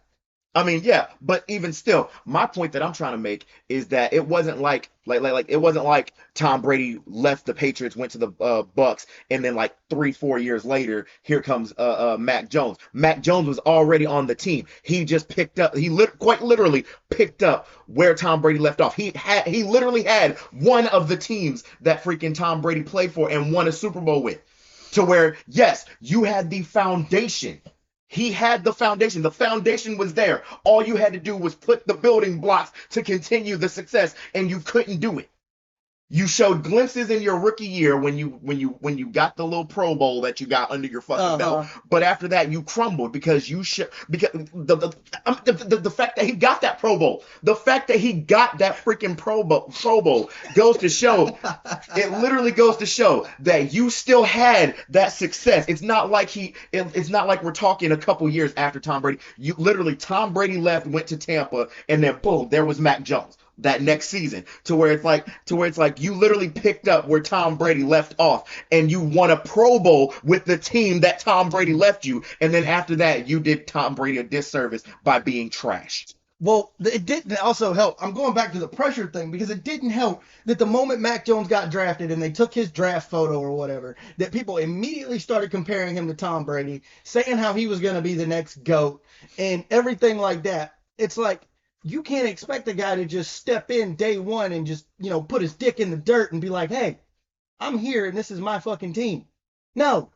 I mean, yeah, but even still, my point that I'm trying to make is that it wasn't like it wasn't like Tom Brady left the Patriots, went to the Bucks, and then like 3-4 years later, here comes Mac Jones. Mac Jones was already on the team. He just picked up. Quite literally picked up where Tom Brady left off. He literally had one of the teams that freaking Tom Brady played for and won a Super Bowl with. To where, yes, you had the foundation. He had the foundation. The foundation was there. All you had to do was put the building blocks to continue the success, and you couldn't do it. You showed glimpses in your rookie year when you got the little Pro Bowl that you got under your fucking belt, but after that you crumbled because the fact that he got that Pro Bowl, the fact that he got that freaking Pro Bowl goes to show. It literally goes to show that you still had that success. It's not like we're talking a couple years after Tom Brady. You literally Tom Brady left, went to Tampa, and then boom, there was Mac Jones that next season to where it's like you literally picked up where Tom Brady left off and you won a Pro Bowl with the team that Tom Brady left you, and then after that you did Tom Brady a disservice by being trashed. Well, it didn't also help. I'm going back to the pressure thing because it didn't help that the moment Mac Jones got drafted and they took his draft photo or whatever, that people immediately started comparing him to Tom Brady, saying how he was going to be the next GOAT and everything like that. It's like, you can't expect a guy to just step in day one and just, put his dick in the dirt and be like, hey, I'm here and this is my fucking team. No.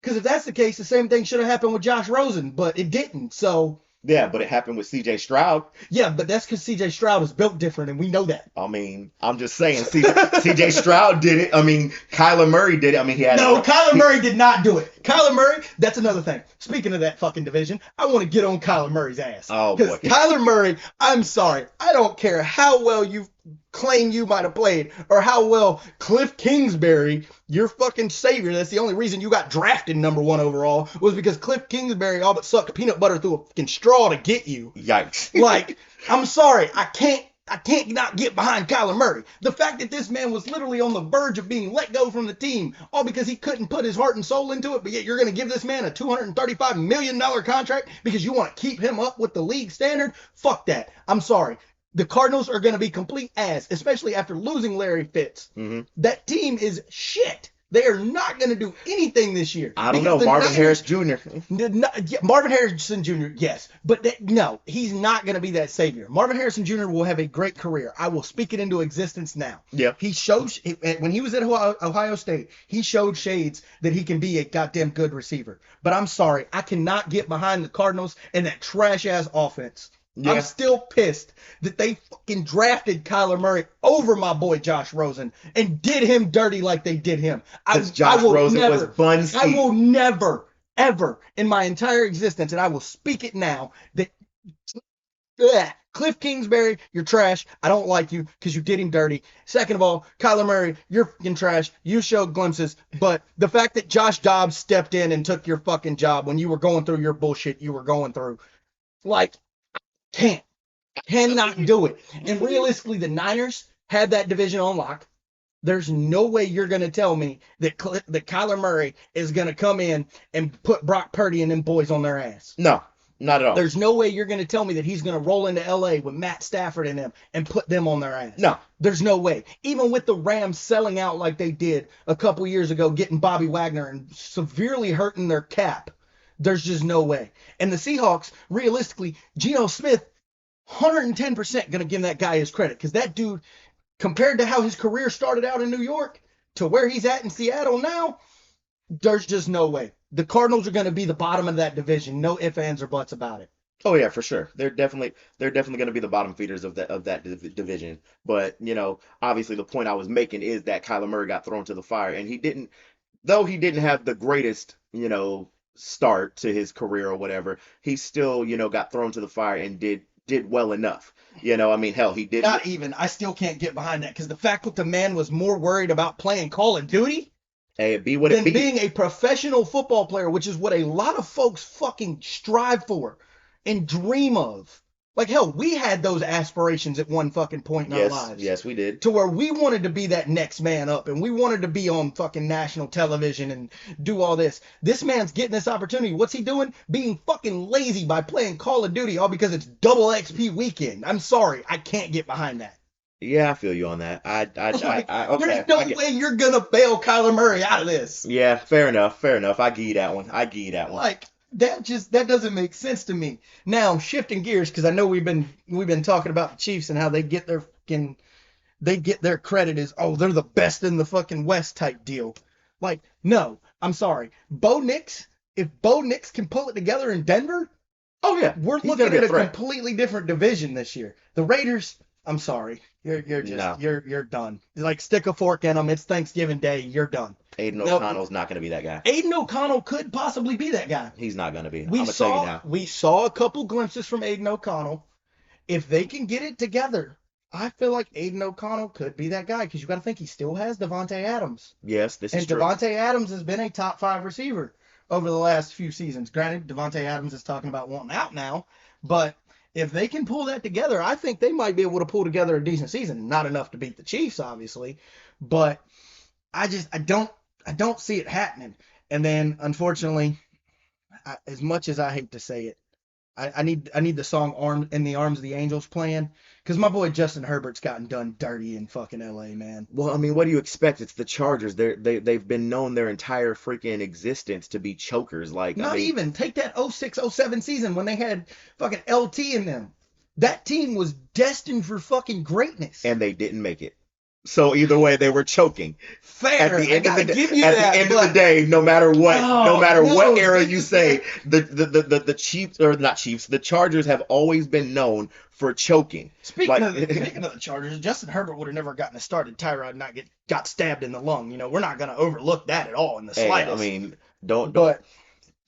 Because if that's the case, the same thing should have happened with Josh Rosen, but it didn't. So. Yeah, but it happened with C.J. Stroud. Yeah, but that's because C.J. Stroud is built different, and we know that. I mean, I'm just saying, C.J. Stroud did it. I mean, Kyler Murray did it. I mean, Kyler Murray did not do it. Kyler Murray, that's another thing. Speaking of that fucking division, I want to get on Kyler Murray's ass. Oh, boy. Because Kyler Murray, I'm sorry, I don't care how well you claim you might have played or how well Cliff Kingsbury, your fucking savior, that's the only reason you got drafted #1 overall, was because Cliff Kingsbury all but sucked peanut butter through a fucking straw to get you. Yikes. Like, I'm sorry, I can't not get behind Kyler Murray. The fact that this man was literally on the verge of being let go from the team, all because he couldn't put his heart and soul into it, but yet you're going to give this man a $235 million contract because you want to keep him up with the league standard? Fuck that. I'm sorry. The Cardinals are going to be complete ass, especially after losing Larry Fitz. Mm-hmm. That team is shit. They are not going to do anything this year. I don't know. Marvin Harris Jr. Marvin Harrison Jr., yes. But no, he's not going to be that savior. Marvin Harrison Jr. will have a great career. I will speak it into existence now. Yeah. He shows, when he was at Ohio State, he showed shades that he can be a goddamn good receiver. But I'm sorry, I cannot get behind the Cardinals and that trash-ass offense. Yeah. I'm still pissed that they fucking drafted Kyler Murray over my boy Josh Rosen and did him dirty like they did him. Josh Rosen was bun seat. I will never, ever in my entire existence, and I will speak it now, that Cliff Kingsbury, you're trash. I don't like you because you did him dirty. Second of all, Kyler Murray, you're fucking trash. You showed glimpses, but the fact that Josh Dobbs stepped in and took your fucking job when you were going through your bullshit you were going through, like, can't. Cannot do it. And realistically, the Niners had that division on lock. There's no way you're going to tell me that that Kyler Murray is going to come in and put Brock Purdy and them boys on their ass. No, not at all. There's no way you're going to tell me that he's going to roll into LA with Matt Stafford and them and put them on their ass. No. There's no way. Even with the Rams selling out like they did a couple years ago, getting Bobby Wagner and severely hurting their cap, there's just no way. And the Seahawks, realistically, Geno Smith, 110% going to give that guy his credit because that dude, compared to how his career started out in New York to where he's at in Seattle now, there's just no way. The Cardinals are going to be the bottom of that division. No ifs, ands, or buts about it. Oh yeah, for sure. They're definitely going to be the bottom feeders of that division. But obviously the point I was making is that Kyler Murray got thrown to the fire, and though he didn't have the greatest start to his career or whatever, he still got thrown to the fire and did well enough. I mean, hell, he did. Not even. I still can't get behind that because the fact that the man was more worried about playing Call of Duty Hey, it be what it than be. being a professional football player, which is what a lot of folks fucking strive for and dream of. Like, hell, we had those aspirations at one fucking point in our Yes, lives. yes, we did. To where we wanted to be that next man up and we wanted to be on fucking national television and do all this. This man's getting this opportunity. What's he doing? Being fucking lazy by playing Call of Duty all because it's double XP weekend. I'm sorry. I can't get behind that. Yeah, I feel you on that. Okay. There's no way you're going to bail Kyler Murray out of this. Yeah, fair enough, fair enough. I give you that one. I give you that one. Like, that doesn't make sense to me. Now, shifting gears, because I know we've been talking about the Chiefs and how they get their credit as, oh, they're the best in the fucking West type deal. Like, no, I'm sorry. If Bo Nix can pull it together in Denver, Oh yeah, we're he's gonna looking be at a threat. completely different division this year. The Raiders, I'm sorry. You're just No. you're done. Like, stick a fork in them. It's Thanksgiving Day. You're done. Aiden Nope. O'Connell's not going to be that guy. Aiden O'Connell could possibly be that guy. He's not going to be. I'm We going to tell you saw now. we saw a couple glimpses from Aiden O'Connell. If they can get it together, I feel like Aiden O'Connell could be that guy because you got to think he still has Devontae Adams. Yes, this is And true. Devontae Adams has been a top 5 receiver over the last few seasons. Granted, Devontae Adams is talking about wanting out now, but if they can pull that together, I think they might be able to pull together a decent season. Not enough to beat the Chiefs, obviously, but I don't see it happening. And then, unfortunately, as much as I hate to say it, I need the song "Arm in the Arms of the Angels" playing because my boy Justin Herbert's gotten done dirty in fucking LA, man. Well, I mean, what do you expect? It's the Chargers. They've been known their entire freaking existence to be chokers. Like, Not I mean, even take that 06-07 season when they had fucking LT in them. That team was destined for fucking greatness. and they didn't make it. So either way, they were choking. Fair. At the end of the give you at that, the end of but the day, no matter what, no Oh, matter no, what era this you is say, the Chiefs or not Chiefs, the Chargers have always been known for choking. speaking of the Chargers, Justin Herbert would have never gotten us started. Tyrod not got stabbed in the lung. We're not going to overlook that at all in the Hey, slightest. I mean, don't. But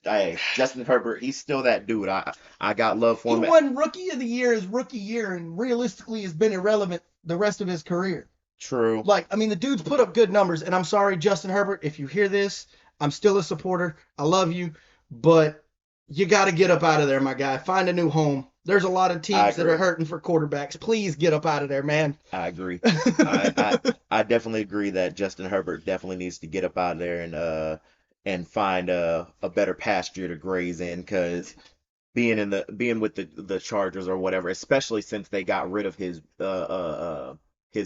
Hey, Justin Herbert, he's still that dude. I got love he for him. won Rookie of the Year his rookie year, and realistically has been irrelevant the rest of his career. True. Like, I mean, the dude's put up good numbers, and I'm sorry, Justin Herbert, if you hear this, I'm still a supporter. I love you, but you got to get up out of there, my guy. Find a new home. There's a lot of I teams that agree. are hurting for quarterbacks. Please get up out of there, man. I agree. I definitely agree that Justin Herbert definitely needs to get up out of there and find a better pasture to graze in because being with the Chargers or whatever, especially since they got rid of his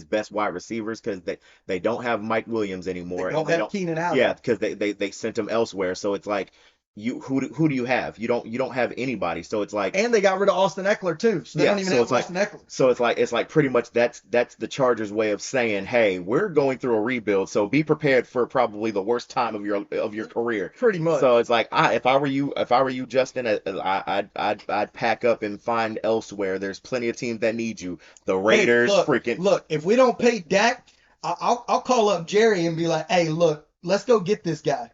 best wide receivers because they don't have Mike Williams anymore They don't and they have don't Keenan Allen. yeah because they sent him elsewhere, so it's like who do you have? You don't have anybody, so it's like And they got rid of Austin Eckler, too, so they Yeah, don't even so have it's like- Austin Eckler. so it's like pretty much that's the Chargers way of saying, hey, we're going through a rebuild, so be prepared for probably the worst time of your career. Pretty much. So it's like if I were you, Justin, I'd pack up and find elsewhere. There's plenty of teams that need you. The Raiders, Hey, look, if we don't pay Dak, I'll call up Jerry and be like, hey, look, let's go get this guy.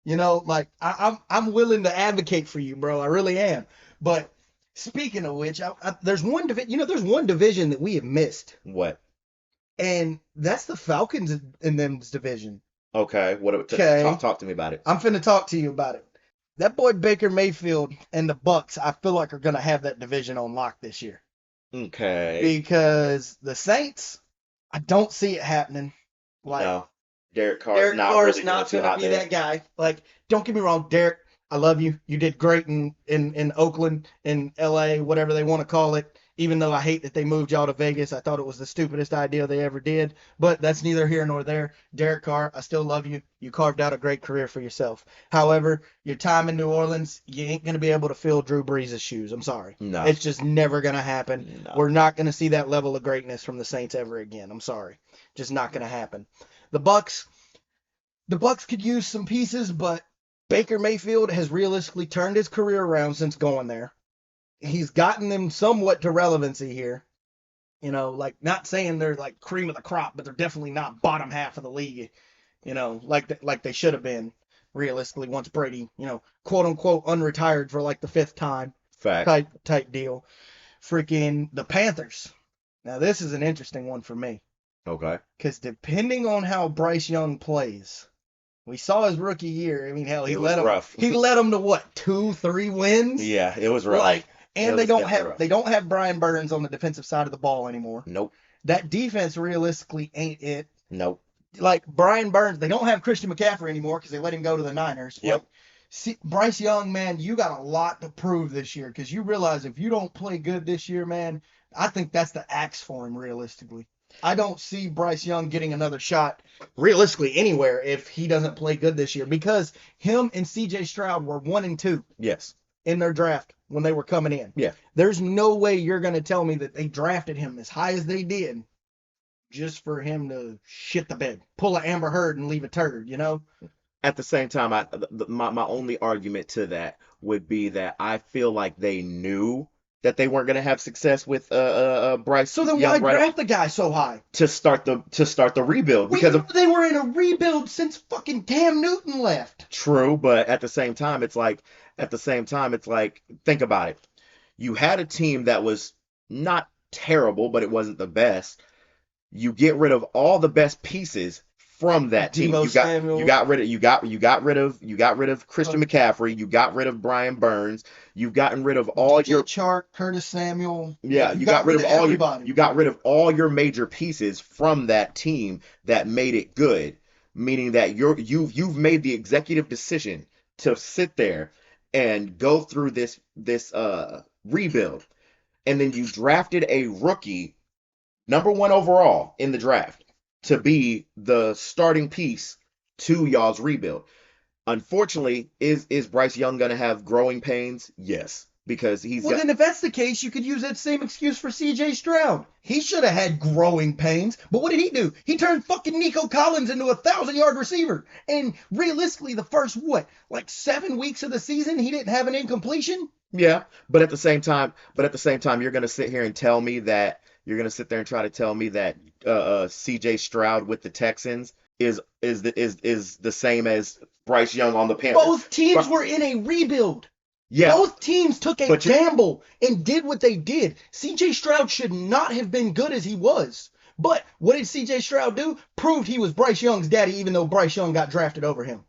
Like I'm willing to advocate for you, bro. I really am. But speaking of which, there's one there's one division that we have missed, What? and that's the Falcons in them's division. Okay, Okay. talk to me about it. I'm finna talk to you about it. That boy Baker Mayfield and the Bucks, I feel like are gonna have that division on lock this year. Okay. because the Saints, I don't see it happening. Like, No. Derek Carr's Derek not Carr's really doing not too going to hot be there. that guy. Like, don't get me wrong, Derek. I love you. You did great in Oakland, in LA, whatever they want to call it. Even though I hate that they moved y'all to Vegas, I thought it was the stupidest idea they ever did. But that's neither here nor there. Derek Carr, I still love you. You carved out a great career for yourself. However, your time in New Orleans, you ain't going to be able to fill Drew Brees' shoes. I'm sorry. No. It's just never going to happen. No. We're not going to see that level of greatness from the Saints ever again. I'm sorry. Just not going to happen. The Bucks, the Bucks could use some pieces, but Baker Mayfield has realistically turned his career around since going there. He's gotten them somewhat to relevancy here. You know, like not saying they're like cream of the crop, but they're definitely not bottom half of the league. You know, like they should have been realistically once Brady, quote unquote unretired for like the fifth time Facts. type deal. Freaking the Panthers. Now this is an interesting one for me Okay. because depending on how Bryce Young plays, we saw his rookie year. I mean, hell, It was rough. he led them to what, 2-3 wins? Yeah, it was rough. Like, It and was definitely rough. they don't have Brian Burns on the defensive side of the ball anymore. Nope. That defense realistically ain't it. Nope. Like Brian Burns, they don't have Christian McCaffrey anymore because they let him go to the Niners. Yep. Like, see, Bryce Young, man, you got a lot to prove this year because you realize if you don't play good this year, man, I think that's the axe for him realistically. I don't see Bryce Young getting another shot realistically anywhere if he doesn't play good this year because him and CJ Stroud were 1 and 2 Yes. in their draft when they were coming in. Yeah. There's no way you're going to tell me that they drafted him as high as they did just for him to shit the bed, pull an Amber Heard and leave a turd, you know? At the same time, my only argument to that would be that I feel like they knew that they weren't going to have success with Bryce So then why Young right draft the guy so high? to start the rebuild We because knew of they were in a rebuild since fucking Cam Newton left. true, but at the same time it's like think about it. You had a team that was not terrible, but it wasn't the best. You get rid of all the best pieces from that team. Debo Samuel. You got rid of Christian McCaffrey. You got rid of Brian Burns. You've gotten rid of all DJ your Chark, Curtis Samuel. yeah. You You got rid of all everybody. you got rid of all your major pieces from that team that made it good. Meaning that you've made the executive decision to sit there and go through this rebuild, and then you drafted a rookie number one overall in the draft to be the starting piece to y'all's rebuild. Unfortunately, is Bryce Young gonna have growing pains? Yes, because Well, then if that's the case, you could use that same excuse for CJ Stroud. He should have had growing pains, but what did he do? He turned fucking Nico Collins into a 1,000-yard receiver. And realistically, the first, like 7 weeks of the season, he didn't have an incompletion? yeah, but at the same time, you're gonna sit here and tell me that you're gonna sit there and try to tell me that C.J. Stroud with the Texans is the same as Bryce Young on the Panthers. Both teams were in a rebuild. Yeah, Both teams took a but gamble and did what they did. CJ Stroud should not have been good as he was. But what did CJ Stroud do? Proved he was Bryce Young's daddy, even though Bryce Young got drafted over him.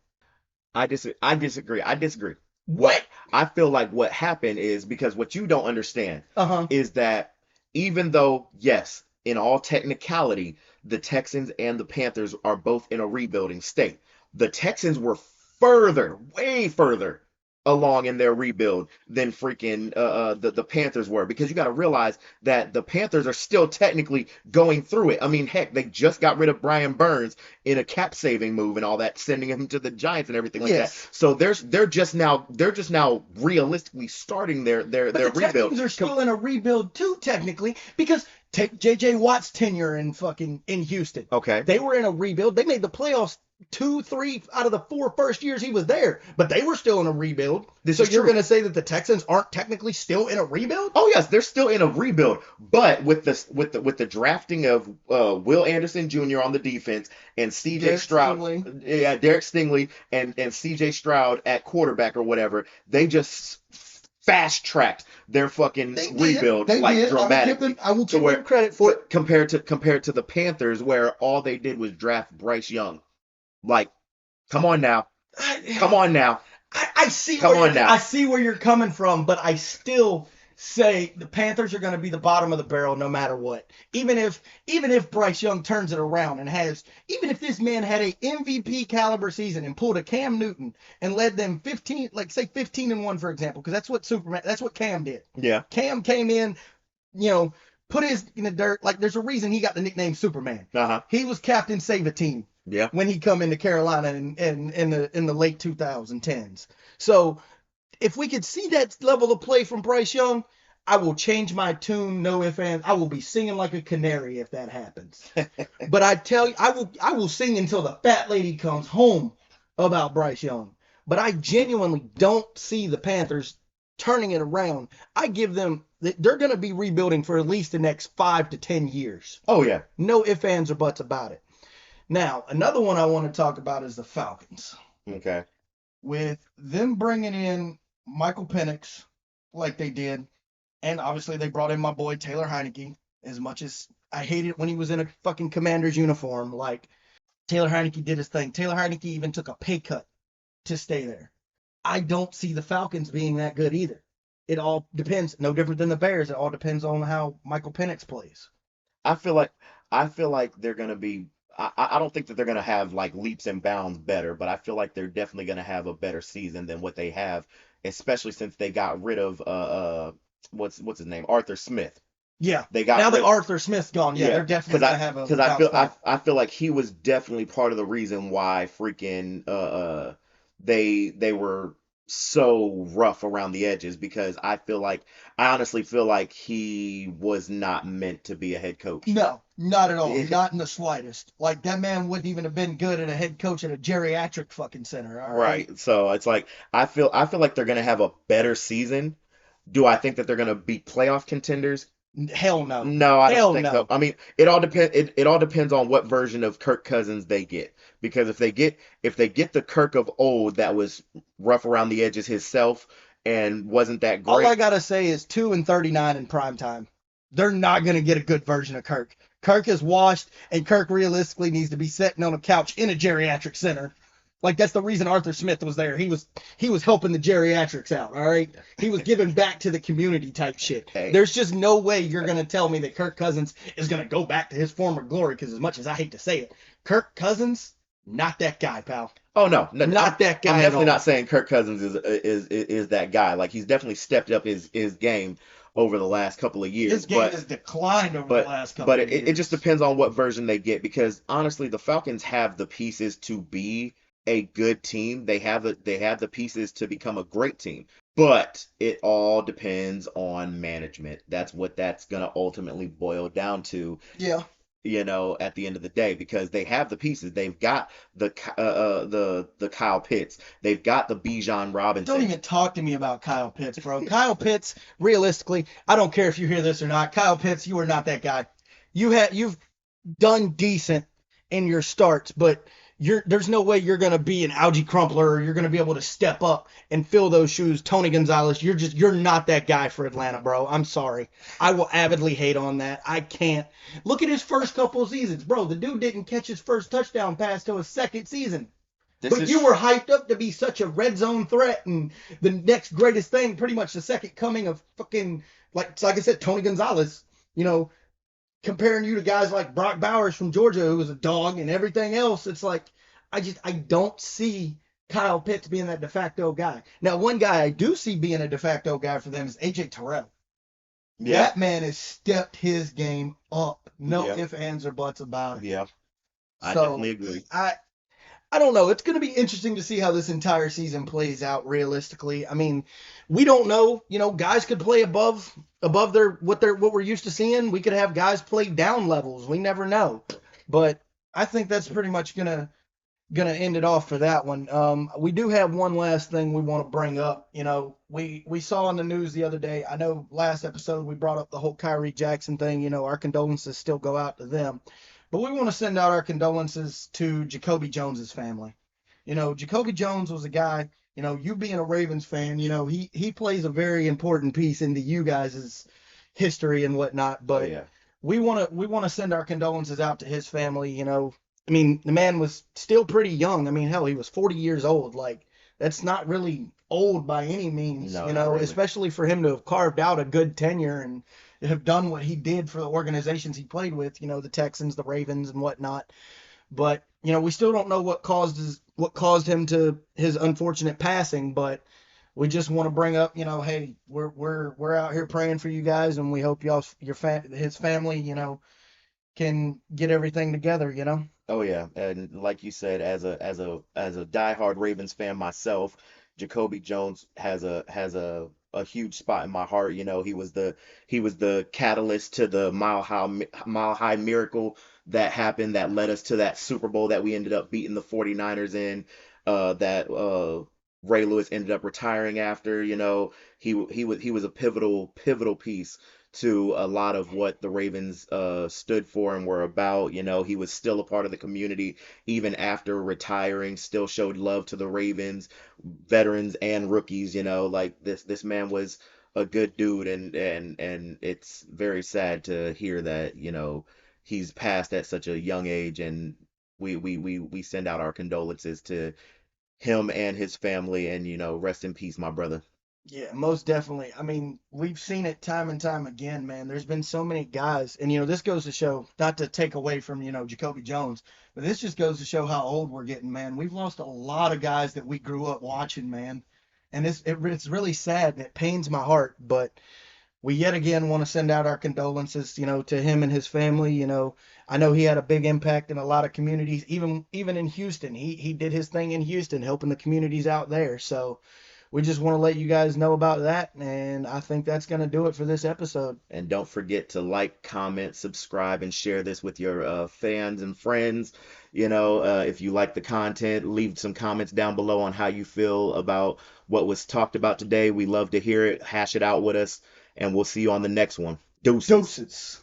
I disagree. I disagree. What? I feel like what happened is because what you don't understand Uh-huh. is that even though, yes, in all technicality, the Texans and the Panthers are both in a rebuilding state, the Texans were further, way further along in their rebuild than freaking the Panthers were because you got to realize that the Panthers are still technically going through it. I mean, heck, they just got rid of Brian Burns in a cap saving move and all that, sending him to the Giants and everything like Yes. that. So they're just now realistically starting their But the rebuild. Texans are still in a rebuild too, technically, because take J.J. Watt's tenure in Houston. Okay. They were in a rebuild. They made the playoffs 2, 3 out of the 4 first years he was there, but they were still in a rebuild. This So is you're true. going to say that the Texans aren't technically still in a rebuild? Oh yes, they're still in a rebuild, but with the drafting of Will Anderson Jr. on the defense and C.J. Derek Stroud, Stingley. yeah, Derek Stingley and C.J. Stroud at quarterback or whatever, they just fast tracked their fucking They did. rebuild They like did. dramatically. I will to give where them credit for it. compared to the Panthers where all they did was draft Bryce Young. Like, come on now, come on now. I see Come where on now. I see where you're coming from, but I still say the Panthers are going to be the bottom of the barrel no matter what. Even if Bryce Young turns it around and has even if this man had a MVP caliber season and pulled a Cam Newton and led them 15, like say 15-1 for example, because that's what Cam did. Yeah. Cam came in, you know, put his in the dirt. Like there's a reason he got the nickname Superman. Uh-huh. He was captain save a team Yeah. when he come into Carolina in the late 2010s. So if we could see that level of play from Bryce Young, I will change my tune. No ifs, ands. I will be singing like a canary if that happens. But I tell you, I will sing until the fat lady comes home about Bryce Young. But I genuinely don't see the Panthers turning it around. I give them they're going to be rebuilding for at least the next 5 to 10 years. Oh yeah. No ifs, ands, or buts about it. Now, another one I want to talk about is the Falcons. Okay. With them bringing in Michael Penix like they did, and obviously they brought in my boy Taylor Heineke. As much as I hated when he was in a fucking Commander's uniform, like Taylor Heineke did his thing. Taylor Heineke even took a pay cut to stay there. I don't see the Falcons being that good either. It all depends. No different than the Bears. It all depends on how Michael Penix plays. I feel like they're gonna be. I don't think that they're gonna have like leaps and bounds better, but I feel like they're definitely gonna have a better season than what they have, especially since they got rid of what's his name, Arthur Smith. Yeah. They got Now that rid. Arthur Smith's gone, yeah, Yeah, they're definitely gonna have a because I bounce feel back. I feel like he was definitely part of the reason why freaking they were so rough around the edges because I honestly feel like he was not meant to be a head coach. No, not at all. Not in the slightest. Like that man wouldn't even have been good at a head coach at a geriatric fucking center. All right. Right. So it's like I feel like they're gonna have a better season. Do I think that they're gonna beat playoff contenders? Hell no. No, I don't Hell think so. no. I mean, it all depends on what version of Kirk Cousins they get. Because if they get the Kirk of old that was rough around the edges himself and wasn't that All I great. gotta say is 2-39 in prime time. They're not gonna get a good version of Kirk. Kirk is washed, and Kirk realistically needs to be sitting on a couch in a geriatric center. Like that's the reason Arthur Smith was there. He was helping the geriatrics out. All right, he was giving back to the community type shit. Hey, There's just no way you're gonna tell me that Kirk Cousins is gonna go back to his former glory. Because as much as I hate to say it, Kirk Cousins, not that guy, pal. oh no, no, Not that I'm guy at definitely all. not saying Kirk Cousins is that guy. Like he's definitely stepped up his game over the last couple of His years, game has declined over the but last couple of it just years. depends on what version they get because honestly, the Falcons have the pieces to be a good team. They have the pieces to become a great team. But it all depends on management. That's what that's gonna ultimately boil down to, Yeah. at the end of the day, because they have the pieces. They've got the Kyle Pitts. They've got the Bijan Don't Robinson. even talk to me about Kyle Pitts, bro. Kyle Pitts, realistically, I don't care if you hear this or not. Kyle Pitts, you are not that guy. You've done decent in your starts, but there's no way you're gonna be an Algie Crumpler or you're gonna be able to step up and fill those shoes. Tony Gonzalez, you're not that guy for Atlanta, bro. I'm sorry. I will avidly hate on that. I can't. Look at his first couple of seasons, bro. The dude didn't catch his first touchdown pass till his second season. This But is you were hyped up to be such a red zone threat and the next greatest thing, pretty much the second coming of fucking like I said, Tony Gonzalez. You know, comparing you to guys like Brock Bowers from Georgia, who was a dog and everything else. It's like I don't see Kyle Pitts being that de facto guy. Now, one guy I do see being a de facto guy for them is AJ Terrell. yeah, That man has stepped his game up. No yeah, ifs, ands, or buts about it. yeah. I So definitely agree. I don't know. It's going to be interesting to see how this entire season plays out realistically. I mean, we don't know. You know, guys could play above what we're used to seeing. We could have guys play down levels. We never know. But I think that's pretty much gonna end it off for that one. We do have one last thing we want to bring up. You know, we saw in the news the other day. I know last episode we brought up the whole Kyrie Jackson thing. You know, our condolences still go out to them. But we want to send out our condolences to Jacoby Jones's family. You know, Jacoby Jones was a guy, you know, you being a Ravens fan, you know, he plays a very important piece into you guys' history and whatnot. Oh But yeah. we want to send our condolences out to his family. You know, I mean, the man was still pretty young. I mean, hell, he was 40 years old. Like, that's not really old by any means, No, not really. especially for him to have carved out a good tenure and have done what he did for the organizations he played with, the Texans, the Ravens, and whatnot. But we still don't know what caused him to his unfortunate passing. But we just want to bring up, hey, we're out here praying for you guys, and we hope his family, can get everything together. Oh yeah, and like you said, as a diehard Ravens fan myself, Jacoby Jones has a huge spot in my heart. He was the catalyst to the Mile High Miracle that happened that led us to that Super Bowl that we ended up beating the 49ers in. That Ray Lewis ended up retiring after. He was a pivotal piece to a lot of what the Ravens stood for and were about. He was still a part of the community even after retiring, still showed love to the Ravens, veterans and rookies. Like this man was a good dude, and it's very sad to hear that, he's passed at such a young age, and we send out our condolences to him and his family, and rest in peace, my brother. Yeah, most definitely. I mean, we've seen it time and time again, man. There's been so many guys, and this goes to show, not to take away from, Jacoby Jones, but this just goes to show how old we're getting, man. We've lost a lot of guys that we grew up watching, man. And it's really sad and it pains my heart, but we yet again want to send out our condolences, to him and his family. I know he had a big impact in a lot of communities, even in Houston. He did his thing in Houston, helping the communities out there. So we just want to let you guys know about that. And I think that's going to do it for this episode. And don't forget to like, comment, subscribe, and share this with your fans and friends. If you like the content, leave some comments down below on how you feel about what was talked about today. We love to hear it. Hash it out with us, and we'll see you on the next one. Deuces. Doses.